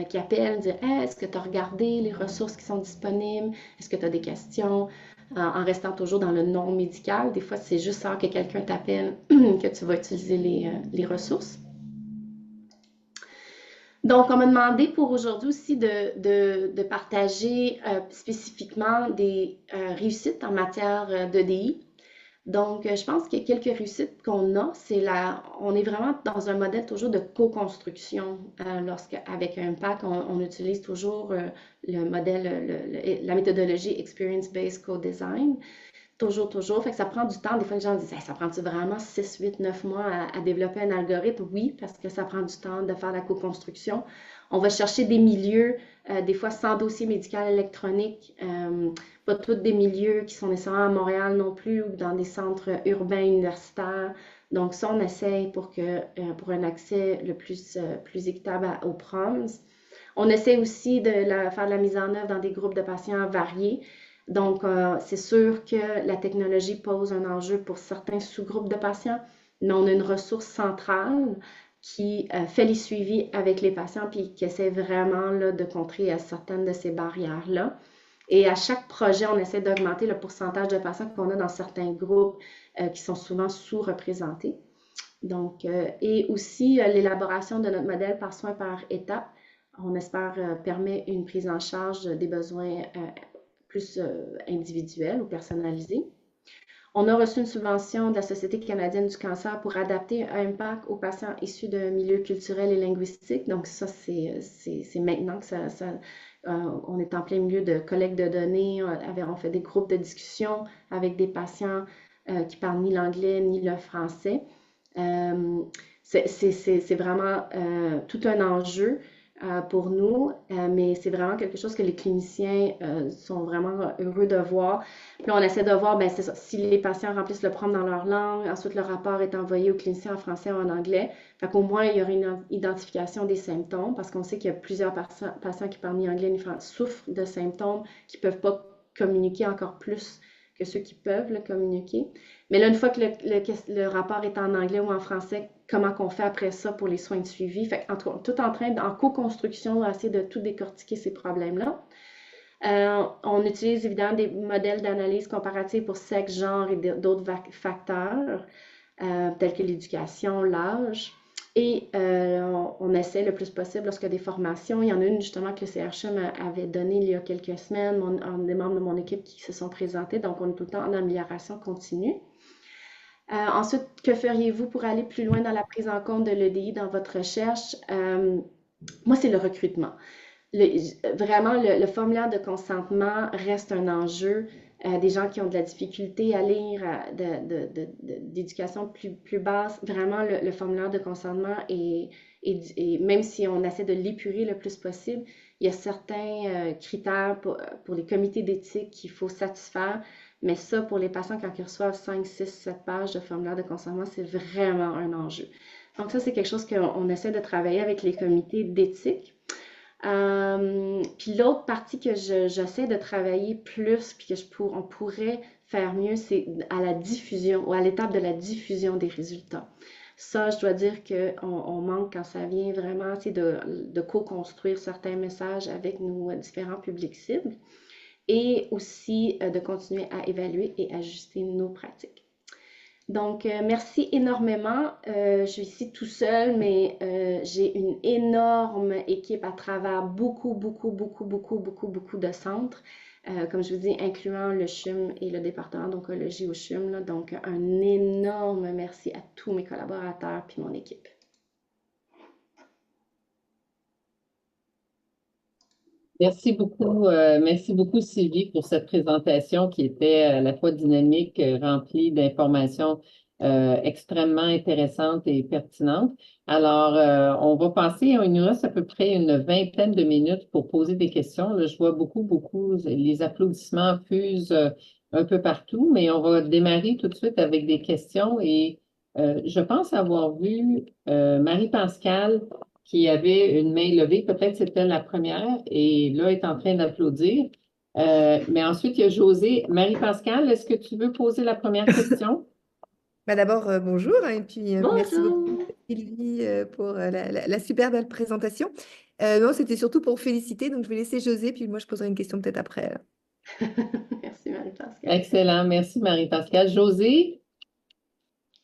qui appellent, dire hey, est-ce que tu as regardé les ressources qui sont disponibles? Est-ce que tu as des questions? En restant toujours dans le non médical. Des fois, c'est juste ça que quelqu'un t'appelle que tu vas utiliser les ressources. Donc, on m'a demandé pour aujourd'hui aussi de partager spécifiquement des réussites en matière d'EDI. Donc, je pense qu'il y a quelques réussites qu'on a. On est vraiment dans un modèle toujours de co-construction. Avec Impact, on utilise toujours le modèle, la méthodologie Experience-Based Co-Design. Toujours, toujours. Fait que ça prend du temps. Des fois, les gens disent, hey, ça prend-tu vraiment 6, 8, 9 mois à développer un algorithme? Oui, parce que ça prend du temps de faire la co-construction. On va chercher des milieux, des fois sans dossier médical électronique, pas tous des milieux qui sont nécessairement à Montréal non plus ou dans des centres urbains universitaires. Donc ça, on essaye pour un accès le plus équitable aux proms. On essaie aussi de faire de la mise en œuvre dans des groupes de patients variés. Donc, c'est sûr que la technologie pose un enjeu pour certains sous-groupes de patients, mais on a une ressource centrale qui fait les suivis avec les patients puis qui essaie vraiment là, de contrer certaines de ces barrières-là. Et à chaque projet, on essaie d'augmenter le pourcentage de patients qu'on a dans certains groupes qui sont souvent sous-représentés. Donc, et aussi l'élaboration de notre modèle par soin par étape, on espère permet une prise en charge des besoins plus individuels ou personnalisés. On a reçu une subvention de la Société canadienne du cancer pour adapter Impact aux patients issus de milieux culturels et linguistiques. Donc ça, c'est maintenant on est en plein milieu de collecte de données, on fait des groupes de discussion avec des patients qui parlent ni l'anglais ni le français. C'est vraiment tout un enjeu pour nous, mais c'est vraiment quelque chose que les cliniciens sont vraiment heureux de voir. Puis on essaie de voir, ben, c'est ça, si les patients remplissent le prompt dans leur langue, ensuite le rapport est envoyé aux cliniciens en français ou en anglais. Fait qu'au moins, il y aura une identification des symptômes, parce qu'on sait qu'il y a plusieurs patients qui parlent ni anglais ni français, souffrent de symptômes qui ne peuvent pas communiquer encore plus que ceux qui peuvent le communiquer. Mais là, une fois que le rapport est en anglais ou en français, comment qu'on fait après ça pour les soins de suivi? Fait tout en train, en co-construction, essayer de tout décortiquer ces problèmes-là. On utilise évidemment des modèles d'analyse comparative pour sexe, genre et d'autres facteurs, tels que l'éducation, l'âge. Et on essaie le plus possible lorsqu'il y a des formations. Il y en a une justement que le CHM avait donnée il y a quelques semaines, des membres de mon équipe qui se sont présentés. Donc, on est tout le temps en amélioration continue. Ensuite, que feriez-vous pour aller plus loin dans la prise en compte de l'EDI dans votre recherche? Moi, c'est le recrutement. Vraiment, le formulaire de consentement reste un enjeu. Des gens qui ont de la difficulté à lire, d'éducation plus basse, vraiment, le formulaire de consentement même si on essaie de l'épurer le plus possible, il y a certains critères pour les comités d'éthique qu'il faut satisfaire. Mais ça, pour les patients, quand ils reçoivent 5, 6, 7 pages de formulaire de consentement, c'est vraiment un enjeu. Donc ça, c'est quelque chose qu'on essaie de travailler avec les comités d'éthique. Puis l'autre partie que j'essaie de travailler plus, puis on pourrait faire mieux, c'est à la diffusion ou à l'étape de la diffusion des résultats. Ça, je dois dire qu'on manque quand ça vient vraiment de co-construire certains messages avec nos différents publics cibles et aussi de continuer à évaluer et ajuster nos pratiques. Donc, merci énormément. Je suis ici tout seul, mais j'ai une énorme équipe à travers beaucoup de centres, comme je vous dis, incluant le CHUM et le département d'oncologie au CHUM. Là. Donc, un énorme merci à tous mes collaborateurs puis mon équipe. Merci beaucoup Sylvie pour cette présentation qui était à la fois dynamique, remplie d'informations extrêmement intéressantes et pertinentes. Alors, on va passer, il nous reste à peu près une vingtaine de minutes pour poser des questions. Là, je vois beaucoup, les applaudissements fusent un peu partout, mais on va démarrer tout de suite avec des questions et je pense avoir vu Marie-Pascale qui avait une main levée, peut-être c'était la première, et là est en train d'applaudir. Mais ensuite, il y a José. Marie-Pascale, est-ce que tu veux poser la première question? D'abord, bonjour, hein, et puis merci beaucoup Bonjour! Sylvie pour la super belle présentation. Non, c'était surtout pour féliciter, donc je vais laisser José, puis moi je poserai une question peut-être après. Merci Marie-Pascale. Excellent, merci Marie-Pascale. José?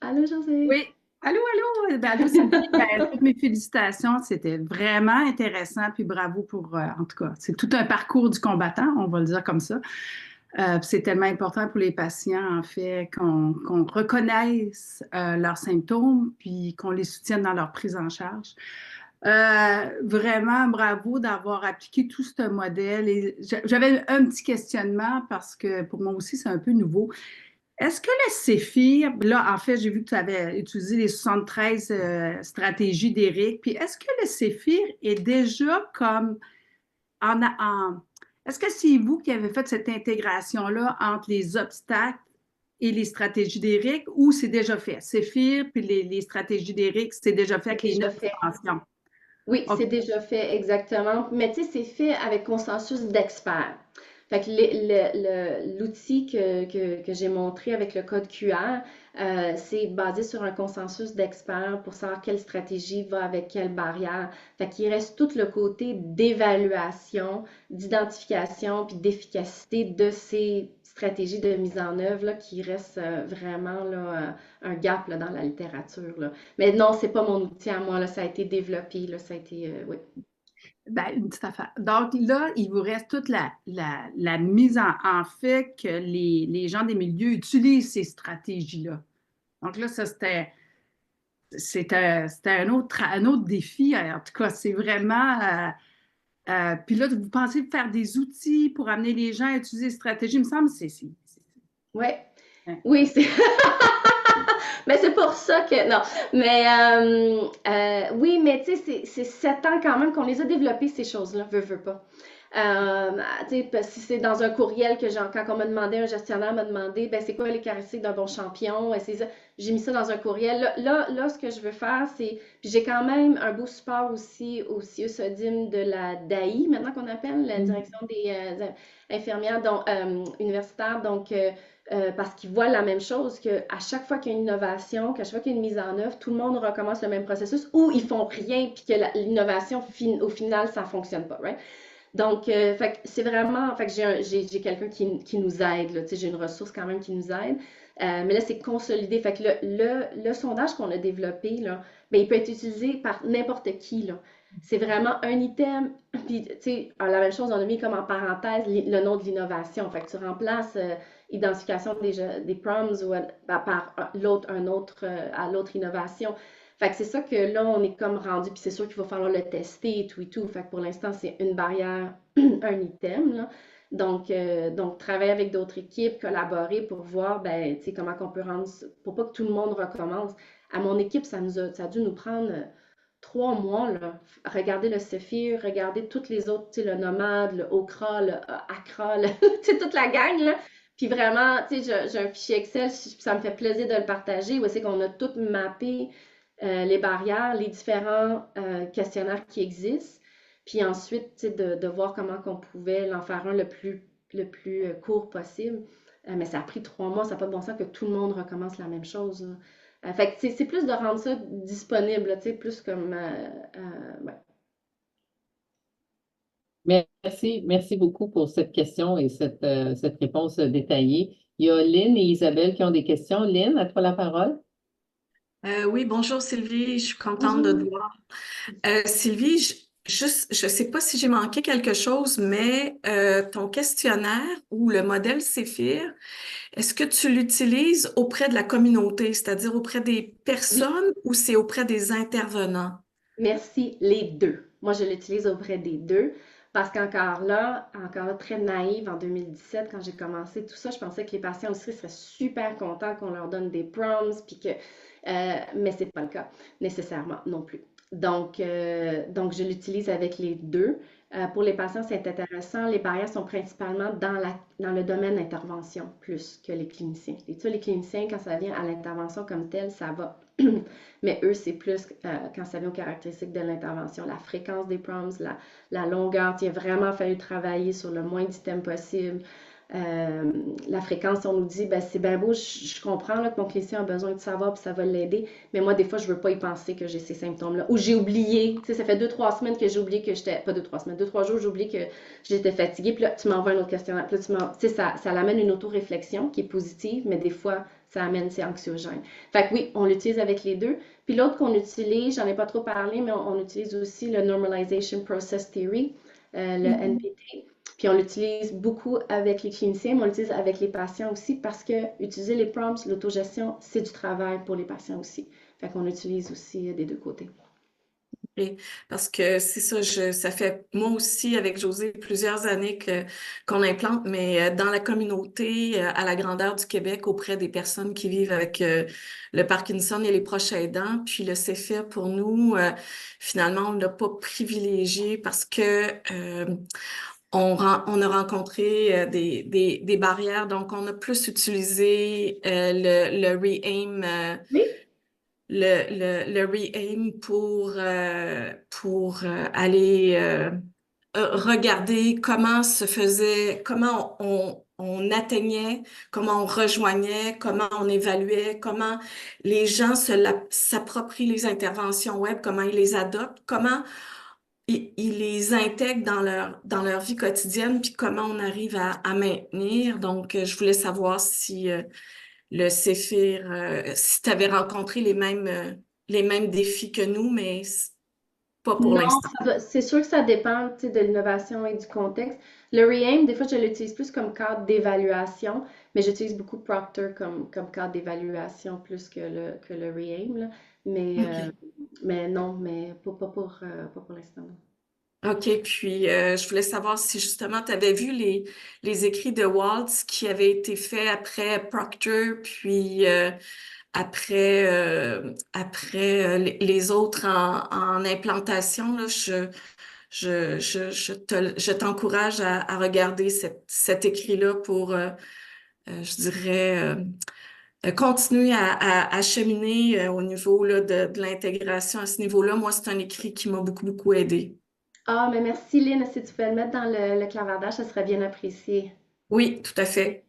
Allô José? Oui. Allô, allô. Ben, allô, Sylvie. Ben, toutes mes félicitations. C'était vraiment intéressant. Puis bravo pour, en tout cas, c'est tout un parcours du combattant, on va le dire comme ça. C'est tellement important pour les patients, en fait, qu'on reconnaisse leurs symptômes, puis qu'on les soutienne dans leur prise en charge. Vraiment, bravo d'avoir appliqué tout ce modèle. Et j'avais un petit questionnement parce que pour moi aussi, c'est un peu nouveau. Est-ce que le CEPHIR, là, en fait, j'ai vu que tu avais utilisé les 73 stratégies d'Éric, puis est-ce que le CEPHIR est déjà comme est-ce que c'est vous qui avez fait cette intégration-là entre les obstacles et les stratégies d'Éric ou c'est déjà fait? CEPHIR puis les stratégies d'Éric, c'est déjà fait avec les 9 dimensions? Oui, Okay. c'est déjà fait, exactement. Mais tu sais, c'est fait avec consensus d'experts. Fait que l'outil que j'ai montré avec le code QR, c'est basé sur un consensus d'experts pour savoir quelle stratégie va avec quelle barrière. Fait qu'il reste tout le côté d'évaluation, d'identification puis d'efficacité de ces stratégies de mise en œuvre là, qui reste vraiment là, un gap là, dans la littérature. Là. Mais non, c'est pas mon outil à moi. Là, ça a été développé. Là, ça a été, oui. Ben, une petite affaire. Donc là, il vous reste toute la mise en fait que les gens des milieux utilisent ces stratégies-là. Donc là, ça, c'était un autre défi. En tout cas, c'est vraiment Puis là, vous pensez de faire des outils pour amener les gens à utiliser des stratégies, il me semble, Ouais. Ouais. Oui, c'est mais c'est pour ça que non. Mais oui, mais tu sais, c'est 7 ans quand même qu'on les a développées, ces choses-là, veux pas. Tu sais, si c'est dans un courriel que quand on m'a demandé, un gestionnaire m'a demandé, ben c'est quoi les caractéristiques d'un bon champion, j'ai mis ça dans un courriel. Là, ce que je veux faire, c'est, puis j'ai quand même un beau support aussi au CIUSODIM de la DAI, maintenant qu'on appelle la direction des infirmières universitaires, donc parce qu'ils voient la même chose, qu'à chaque fois qu'il y a une innovation, qu'à chaque fois qu'il y a une mise en œuvre, tout le monde recommence le même processus ou ils font rien puis que l'innovation, au final, ça fonctionne pas, right? Donc, fait que c'est vraiment, fait que j'ai quelqu'un qui nous aide, là, tu sais, j'ai une ressource quand même qui nous aide. Mais là, c'est consolidé. Fait que le sondage qu'on a développé, là, ben, il peut être utilisé par n'importe qui, là. C'est vraiment un item. Puis, tu sais, la même chose, on a mis comme en parenthèse le nom de l'innovation. Fait que tu remplaces identification des proms ou par l'autre innovation. Fait que c'est ça que là, on est comme rendu, puis c'est sûr qu'il va falloir le tester et tout et tout. Fait que pour l'instant, c'est une barrière, un item, là. Donc, travailler avec d'autres équipes, collaborer pour voir, ben, tu sais, comment qu'on peut rendre, pour pas que tout le monde recommence. À mon équipe, ça a dû nous prendre 3 mois, là. Regarder le Sephir, regarder toutes les autres, tu sais, le Nomade, le Okra, le Accra, tu sais, toute la gang, là. Puis vraiment, tu sais, j'ai un fichier Excel, ça me fait plaisir de le partager, où c'est qu'on a tout mappé les barrières, les différents questionnaires qui existent, puis ensuite, tu sais, de voir comment qu'on pouvait l'en faire un le plus court possible. Mais ça a pris 3 mois, ça n'a pas de bon sens que tout le monde recommence la même chose, là. Fait que c'est plus de rendre ça disponible, tu sais, plus comme... ouais. Merci beaucoup pour cette question et cette réponse détaillée. Il y a Lynn et Isabelle qui ont des questions. Lynn, à toi la parole. Oui, bonjour Sylvie, je suis contente de te Bonjour. voir. Sylvie, je sais pas si j'ai manqué quelque chose, mais ton questionnaire ou le modèle Séphir, est-ce que tu l'utilises auprès de la communauté, c'est-à-dire auprès des Oui, personnes ou c'est auprès des intervenants? merci, les deux. Moi, je l'utilise auprès des deux parce qu'encore là, très naïve en 2017, quand j'ai commencé tout ça, je pensais que les patients aussi seraient super contents qu'on leur donne des proms, puis mais c'est pas le cas nécessairement non plus. Donc je l'utilise avec les deux. Pour les patients, c'est intéressant. Les barrières sont principalement dans le domaine d'intervention plus que les cliniciens. Et tu sais, les cliniciens, quand ça vient à l'intervention comme telle, ça va. Mais eux, c'est plus quand ça vient aux caractéristiques de l'intervention, la fréquence des proms, la longueur. Il a vraiment fallu travailler sur le moins d'items possible. La fréquence, on nous dit, ben, c'est bien beau, je comprends là, que mon clinicien a besoin de savoir, puis ça va l'aider, mais moi, des fois, je veux pas y penser que j'ai ces symptômes-là. Ou j'ai oublié, tu sais, ça fait 2, 3 semaines que j'ai oublié que j'étais, pas 2, 3 semaines, 2, 3 jours, j'ai oublié que j'étais fatiguée, puis là, tu m'envoies un autre questionnaire, puis là, tu sais, ça l'amène une auto-réflexion qui est positive, mais des fois, ça amène, c'est anxiogène. Fait que oui, on l'utilise avec les deux. Puis l'autre qu'on utilise, j'en ai pas trop parlé, mais on utilise aussi le Normalization Process Theory, le NPT. Puis on l'utilise beaucoup avec les cliniciens, mais on l'utilise avec les patients aussi parce que utiliser les prompts, l'autogestion, c'est du travail pour les patients aussi. Fait qu'on utilise aussi des deux côtés. Et parce que c'est ça, ça fait moi aussi avec José plusieurs années qu'on implante, mais dans la communauté, à la grandeur du Québec, auprès des personnes qui vivent avec le Parkinson et les proches aidants. Puis le CFA, pour nous, finalement, on l'a pas privilégié parce que on a rencontré des barrières, donc on a plus utilisé le REAIM. Oui, Le re-aim pour aller regarder comment se faisait, comment on atteignait, comment on rejoignait, comment on évaluait, comment les gens s'approprient les interventions web, comment ils les adoptent, comment ils les intègrent dans leur vie quotidienne, puis comment on arrive à maintenir. Donc, je voulais savoir si le Séphir, si tu avais rencontré les mêmes défis que nous, mais pas pour non, l'instant. c'est sûr que ça dépend, tu sais, de l'innovation et du contexte. Le REAIM, des fois, je l'utilise plus comme cadre d'évaluation, mais j'utilise beaucoup Proctor comme cadre d'évaluation plus que le REAIM, là. Mais, OK. mais non, mais pas pour l'instant. Non. OK, puis je voulais savoir si justement tu avais vu les écrits de Waltz qui avaient été faits après Proctor, puis après les autres en implantation. Là, je t'encourage à regarder cet écrit-là pour, je dirais, continuer à cheminer au niveau là, de l'intégration à ce niveau-là. Moi, c'est un écrit qui m'a beaucoup, beaucoup aidé. Ah, mais merci Lynn, si tu pouvais le mettre dans le clavardage, ça serait bien apprécié. Oui, tout à fait.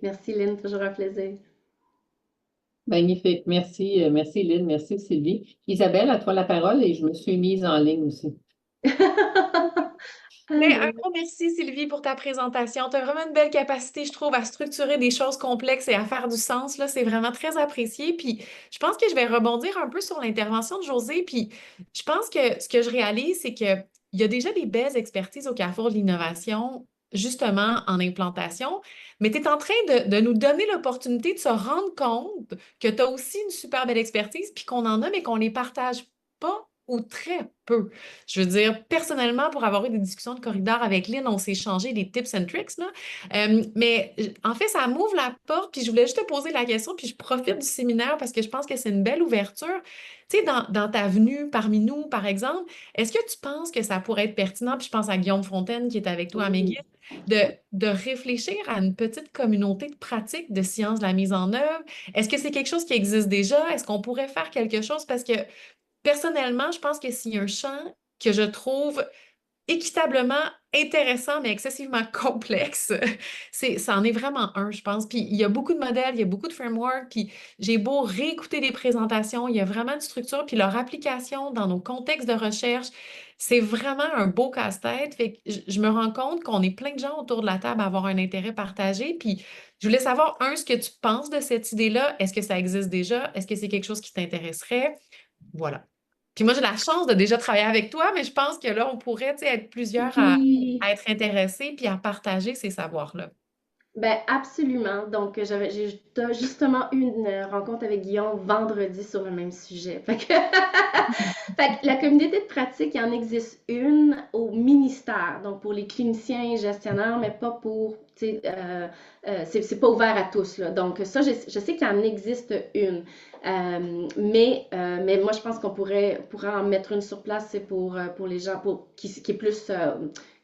Merci Lynn, toujours un plaisir. Magnifique. Merci, merci Lynn, merci Sylvie. Isabelle, à toi la parole et je me suis mise en ligne aussi. Mais un Alors, gros merci, Sylvie, pour ta présentation. Tu as vraiment une belle capacité, je trouve, à structurer des choses complexes et à faire du sens. Là, c'est vraiment très apprécié. Puis, je pense que je vais rebondir un peu sur l'intervention de José. Puis, je pense que ce que je réalise, c'est qu'il y a déjà des belles expertises au Carrefour de l'innovation, justement en implantation. Mais tu es en train de nous donner l'opportunité de se rendre compte que tu as aussi une super belle expertise, puis qu'on en a, mais qu'on ne les partage pas ou très peu. Je veux dire, personnellement, pour avoir eu des discussions de corridor avec Lynn, on s'est échangé des tips and tricks, là. En fait, ça m'ouvre la porte, puis je voulais juste te poser la question, puis je profite du séminaire parce que je pense que c'est une belle ouverture. Tu sais, dans ta venue parmi nous, par exemple, est-ce que tu penses que ça pourrait être pertinent, puis je pense à Guillaume Fontaine qui est avec toi à McGill, de, de réfléchir à une petite communauté de pratique de sciences de la mise en œuvre? Est-ce que c'est quelque chose qui existe déjà? Est-ce qu'on pourrait faire quelque chose? Parce que personnellement, je pense que s'il y a un champ que je trouve équitablement intéressant, mais excessivement complexe, ça en est vraiment un, je pense. Puis il y a beaucoup de modèles, il y a beaucoup de frameworks, puis j'ai beau réécouter des présentations, il y a vraiment une structure, puis leur application dans nos contextes de recherche, c'est vraiment un beau casse-tête. Fait que je me rends compte qu'on est plein de gens autour de la table à avoir un intérêt partagé, puis je voulais savoir, ce que tu penses de cette idée-là. Est-ce que ça existe déjà? Est-ce que c'est quelque chose qui t'intéresserait? Voilà. Puis moi, j'ai la chance de déjà travailler avec toi, mais je pense que là, on pourrait, tu sais, être plusieurs oui. à être intéressés puis à partager ces savoirs-là. Ben absolument. Donc, j'ai justement eu une rencontre avec Guillaume vendredi sur le même sujet. Fait que, fait que la communauté de pratique, il en existe une au ministère, donc pour les cliniciens et gestionnaires, mais pas pour, tu sais, c'est pas ouvert à tous, là. Donc, ça, je sais qu'il en existe une. Mais moi, je pense qu'on pourrait en mettre une sur place, c'est pour les gens, qui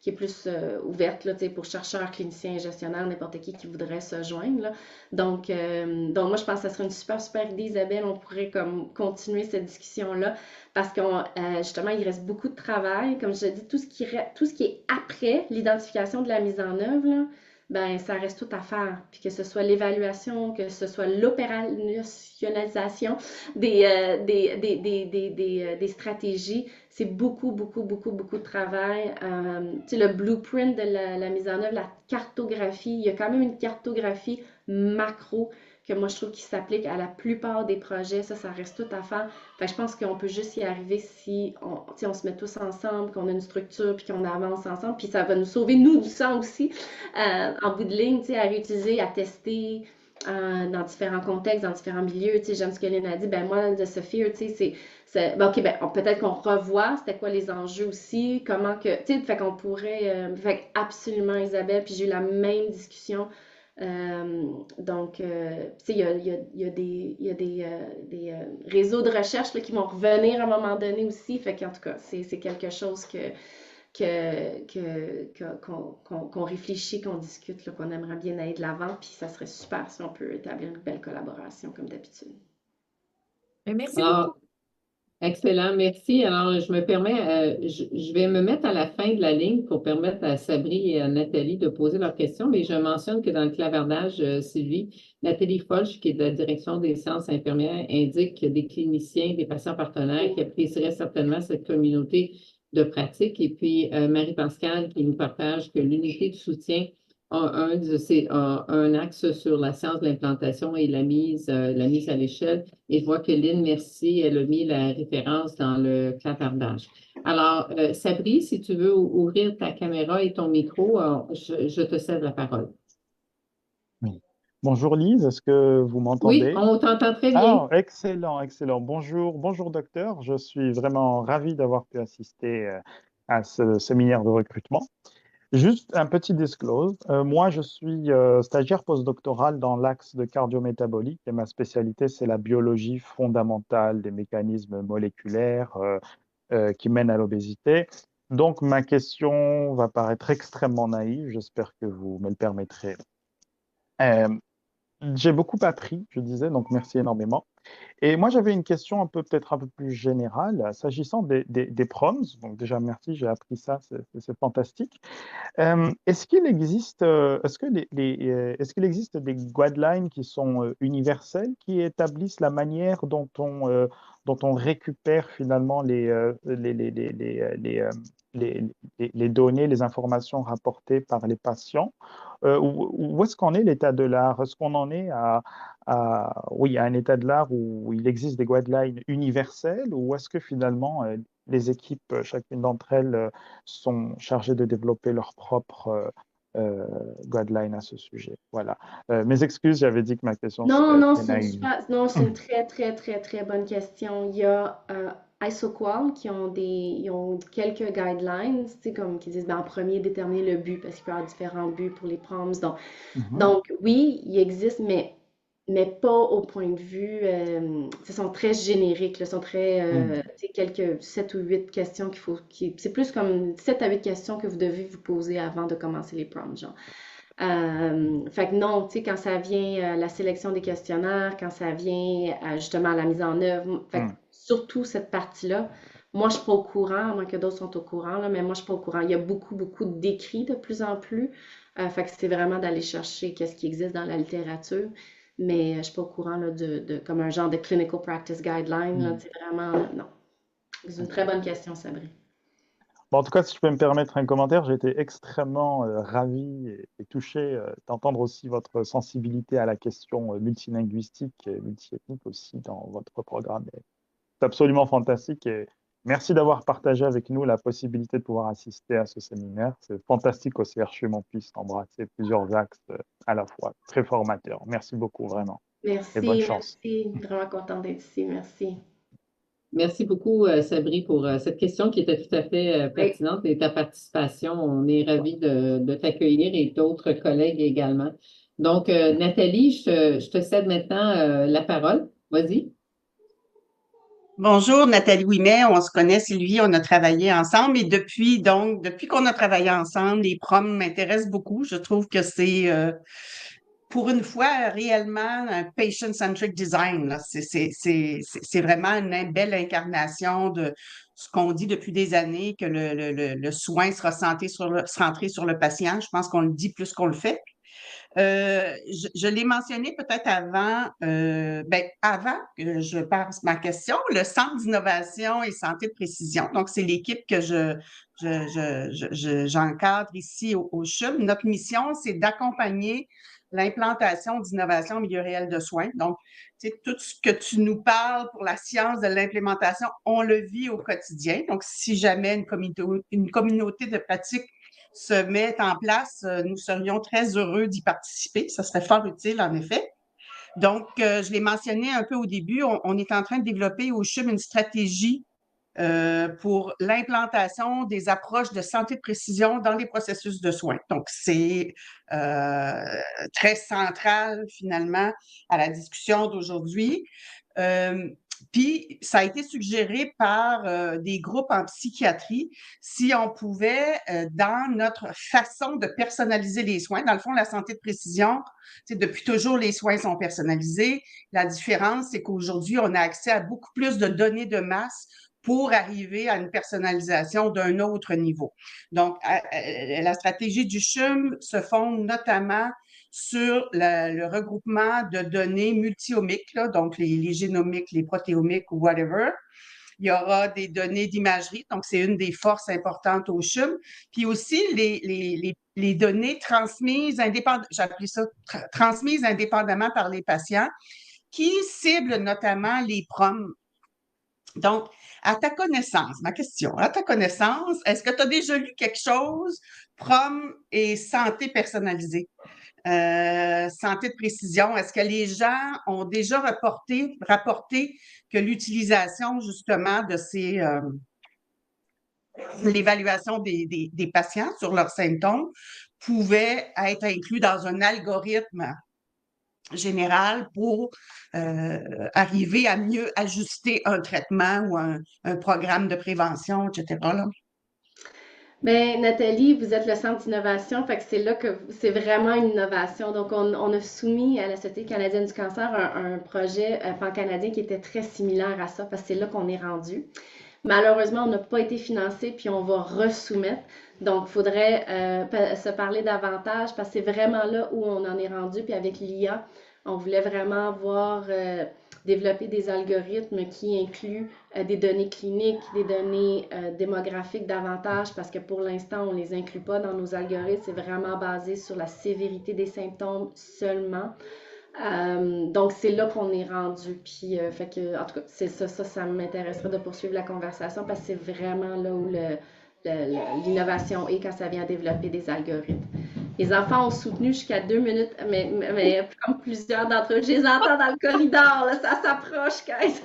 est plus ouverte là, pour chercheurs, cliniciens, gestionnaires, n'importe qui voudrait se joindre. Là. Donc, moi, je pense que ça serait une super, super idée, Isabelle. On pourrait comme continuer cette discussion-là parce que justement, il reste beaucoup de travail. Comme je dis, tout ce qui est après l'identification de la mise en œuvre, là, ben, ça reste tout à faire. Puis que ce soit l'évaluation, que ce soit l'opérationnalisation des stratégies, c'est beaucoup, beaucoup, beaucoup, beaucoup de travail. Tu sais, le blueprint de la mise en œuvre, la cartographie, il y a quand même une cartographie macro que moi je trouve qui s'applique à la plupart des projets. Ça reste tout à faire. Fait que je pense qu'on peut juste y arriver si on se met tous ensemble, qu'on a une structure, puis qu'on avance ensemble. Puis ça va nous sauver, nous, du sang aussi, en bout de ligne, tu sais, à réutiliser, à tester. Dans différents contextes, dans différents milieux, tu sais, j'aime ce que Lynn a dit, ben moi, de Sophia, tu sais, ok, ben, peut-être qu'on revoit c'était quoi les enjeux aussi, comment que, tu sais, fait qu'on pourrait, fait absolument Isabelle, puis j'ai eu la même discussion. Donc, tu sais, il y a des réseaux de recherche là, qui vont revenir à un moment donné aussi, fait qu'en tout cas, c'est quelque chose qu'on réfléchit, qu'on discute, là, qu'on aimerait bien aller de l'avant, puis ça serait super si on peut établir une belle collaboration comme d'habitude. Mais merci Alors, beaucoup. excellent, merci. Alors, je me permets, je vais me mettre à la fin de la ligne pour permettre à Sabri et à Nathalie de poser leurs questions, mais je mentionne que dans le clavardage, Sylvie, Nathalie Folch, qui est de la Direction des sciences infirmières, indique des cliniciens, des patients partenaires qui apprécieraient certainement cette communauté de pratique. Et puis, Marie-Pascale qui nous partage que l'unité de soutien a un axe sur la science de l'implantation et la mise à l'échelle. Et je vois que Lynn Mercier, elle a mis la référence dans le clavardage. Alors, Sabri, si tu veux ouvrir ta caméra et ton micro, je te cède la parole. Oui. Bonjour Lise, est-ce que vous Oui, m'entendez? on t'entend très bien. Ah, excellent, excellent. Bonjour, bonjour docteur. Je suis vraiment ravi d'avoir pu assister à ce séminaire de recrutement. Juste un petit disclose. Moi, je suis stagiaire postdoctoral dans l'axe de cardiométabolique et ma spécialité, c'est la biologie fondamentale des mécanismes moléculaires qui mènent à l'obésité. Donc, ma question va paraître extrêmement naïve. J'espère que vous me le permettrez. Euh, j'ai beaucoup appris, je disais, donc merci énormément. Et moi, j'avais une question peut-être un peu plus générale, s'agissant des proms. Donc déjà, merci, j'ai appris ça, c'est fantastique. Est-ce qu'il existe des guidelines qui sont universelles, qui établissent la manière dont on récupère finalement les données, les informations rapportées par les patients? Où est-ce qu'en est l'état de l'art? Est-ce qu'on en est oui, à un état de l'art où il existe des guidelines universelles, ou est-ce que finalement les équipes, chacune d'entre elles, sont chargées de développer leurs propres guidelines à ce sujet? Voilà. Mes excuses, j'avais dit que ma question serait très naïve. C'est une très, très, très, très bonne question. Il y a ISOQual ils ont quelques guidelines, tu sais, comme qui disent, ben, en premier, déterminer le but, parce qu'il peut y avoir différents buts pour les prompts. Donc oui, il existe, mais pas au point de vue, ce sont très génériques, là, sont très, tu sais, quelques 7 ou 8 questions c'est plus comme 7 à 8 questions que vous devez vous poser avant de commencer les prompts, genre. Fait que non, tu sais, quand ça vient à la sélection des questionnaires, quand ça vient justement à la mise en œuvre, fait que surtout cette partie-là, moi, je suis pas au courant, à moins que d'autres sont au courant, là, mais moi, je suis pas au courant. Il y a beaucoup, beaucoup d'écrits de plus en plus. Fait que c'est vraiment d'aller chercher qu'est-ce qui existe dans la littérature. Mais je suis pas au courant là, comme un genre de clinical practice guideline. Là, c'est vraiment, non. C'est une très bonne question, Sabri. Bon, en tout cas, si je peux me permettre un commentaire, j'ai été extrêmement ravi et touché d'entendre aussi votre sensibilité à la question multilinguistique et multiethnique aussi dans votre programme. C'est absolument fantastique et merci d'avoir partagé avec nous la possibilité de pouvoir assister à ce séminaire. C'est fantastique qu'au CHUM on puisse embrasser plusieurs axes à la fois. Très formateur. Merci beaucoup, vraiment. Et bonne chance. Merci. Vraiment contente d'être ici. Merci. Merci beaucoup, Sabri, pour cette question qui était tout à fait pertinente et ta participation. On est ravis de t'accueillir et d'autres collègues également. Donc, Nathalie, je te cède maintenant la parole. Vas-y. Bonjour, Nathalie Ouimet. On se connaît, Sylvie. On a travaillé ensemble. Et depuis qu'on a travaillé ensemble, les proms m'intéressent beaucoup. Je trouve que c'est, pour une fois, réellement un patient-centric design, là. C'est vraiment une belle incarnation de ce qu'on dit depuis des années, que le soin sera centré sur le patient. Je pense qu'on le dit plus qu'on le fait. Je l'ai mentionné peut-être avant que je passe ma question, le Centre d'innovation et santé de précision. Donc, c'est l'équipe que j'encadre ici au CHUM. Notre mission, c'est d'accompagner l'implantation d'innovation en milieu réel de soins. Donc, tu sais, tout ce que tu nous parles pour la science de l'implémentation, on le vit au quotidien. Donc, si jamais une communauté de pratique se met en place, nous serions très heureux d'y participer. Ça serait fort utile, en effet. Donc, je l'ai mentionné un peu au début, on est en train de développer au CHUM une stratégie pour l'implantation des approches de santé de précision dans les processus de soins. Donc, c'est très central, finalement, à la discussion d'aujourd'hui. Puis, ça a été suggéré par des groupes en psychiatrie, si on pouvait, dans notre façon de personnaliser les soins, dans le fond, la santé de précision, depuis toujours, les soins sont personnalisés. La différence, c'est qu'aujourd'hui, on a accès à beaucoup plus de données de masse pour arriver à une personnalisation d'un autre niveau. Donc, la stratégie du CHUM se fonde notamment sur le regroupement de données multi-omiques, là, donc les génomiques, les protéomiques ou whatever. Il y aura des données d'imagerie, donc c'est une des forces importantes au CHUM. Puis aussi les données transmises transmises indépendamment par les patients qui ciblent notamment les proms. Donc, à ta connaissance, est-ce que tu as déjà lu quelque chose, prom et santé personnalisée? Santé de précision, est-ce que les gens ont déjà rapporté que l'utilisation justement de l'évaluation des patients sur leurs symptômes pouvait être inclus dans un algorithme général pour arriver à mieux ajuster un traitement ou un programme de prévention, etc. là. Ben, Nathalie, vous êtes le centre d'innovation, fait que c'est là que c'est vraiment une innovation. Donc, on a soumis à la Société canadienne du cancer un projet pan-canadien qui était très similaire à ça, parce que c'est là qu'on est rendu. Malheureusement, on n'a pas été financé, puis on va resoumettre. Donc, il faudrait se parler davantage, parce que c'est vraiment là où on en est rendu. Puis avec l'IA, on voulait vraiment voir développer des algorithmes qui incluent des données cliniques, des données démographiques davantage, parce que pour l'instant, on ne les inclut pas dans nos algorithmes. C'est vraiment basé sur la sévérité des symptômes seulement. Donc, c'est là qu'on est rendu. Puis, fait que, en tout cas, c'est ça m'intéresserait de poursuivre la conversation parce que c'est vraiment là où l'innovation est quand ça vient à développer des algorithmes. Les enfants ont soutenu jusqu'à 2 minutes, mais comme plusieurs d'entre eux, je les entends dans le corridor, là, ça s'approche, guys.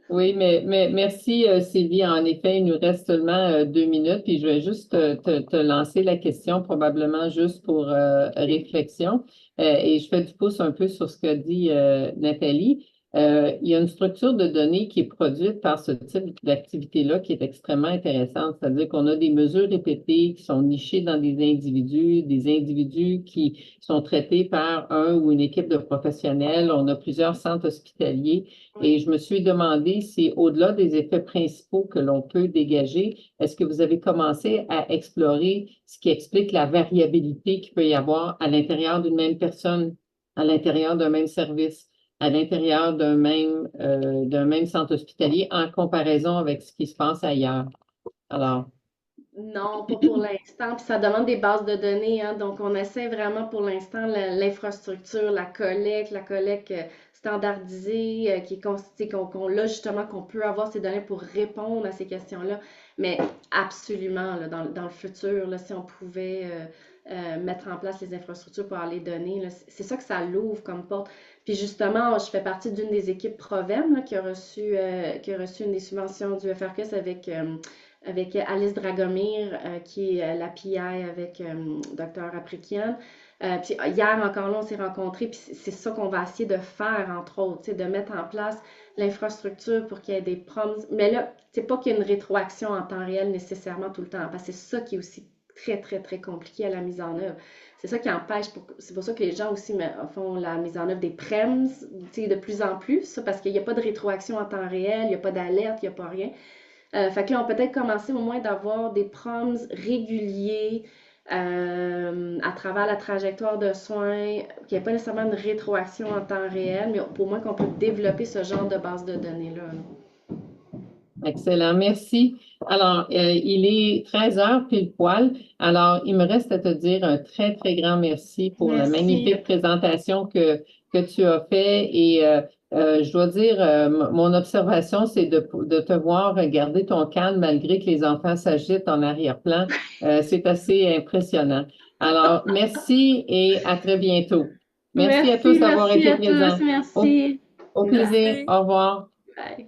Oui, mais merci Sylvie. En effet, il nous reste seulement 2 minutes, puis je vais juste te lancer la question, probablement juste pour réflexion. Et je fais du pouce un peu sur ce qu'a dit Nathalie. Il y a une structure de données qui est produite par ce type d'activité-là qui est extrêmement intéressante. C'est-à-dire qu'on a des mesures répétées qui sont nichées dans des individus qui sont traités par un ou une équipe de professionnels. On a plusieurs centres hospitaliers. Et je me suis demandé si, au-delà des effets principaux que l'on peut dégager, est-ce que vous avez commencé à explorer ce qui explique la variabilité qu'il peut y avoir à l'intérieur d'une même personne, à l'intérieur d'un même service, à l'intérieur d'un même centre hospitalier en comparaison avec ce qui se passe ailleurs? Alors. Non, pas pour l'instant. Puis ça demande des bases de données, hein. Donc, on essaie vraiment pour l'instant l'infrastructure, la collecte standardisée, qui est constituée, qu'on l'a justement, qu'on peut avoir ces données pour répondre à ces questions-là. Mais absolument, là, dans le futur, là, si on pouvait mettre en place les infrastructures pour avoir les données, là, c'est ça que ça l'ouvre comme porte. Puis justement, je fais partie d'une des équipes Provem là, qui a reçu une des subventions du FRCS avec Alice Dragomir, qui est la PI avec Dr. Aprikian. Puis hier encore là, on s'est rencontrés, puis c'est ça qu'on va essayer de faire, entre autres, de mettre en place l'infrastructure pour qu'il y ait des proms. Mais là, c'est pas qu'il y ait une rétroaction en temps réel nécessairement tout le temps, parce que c'est ça qui est aussi très, très, très compliqué à la mise en œuvre. C'est ça qui empêche, c'est pour ça que les gens aussi font la mise en œuvre des PREMS de plus en plus, ça, parce qu'il n'y a pas de rétroaction en temps réel, il n'y a pas d'alerte, il n'y a pas rien. Fait que là, on peut peut-être commencer au moins d'avoir des proms réguliers à travers la trajectoire de soins, qu'il n'y ait pas nécessairement une rétroaction en temps réel, mais pour moi qu'on peut développer ce genre de base de données-là. Excellent, merci. Alors, il est 13h pile poil. Alors, il me reste à te dire un très, très grand merci pour la magnifique présentation que tu as fait. Et je dois dire, mon observation, c'est de te voir garder ton calme malgré que les enfants s'agitent en arrière-plan. C'est assez impressionnant. Alors, merci et à très bientôt. Merci à tous d'avoir été présents. Merci. Au plaisir. Au revoir. Bye.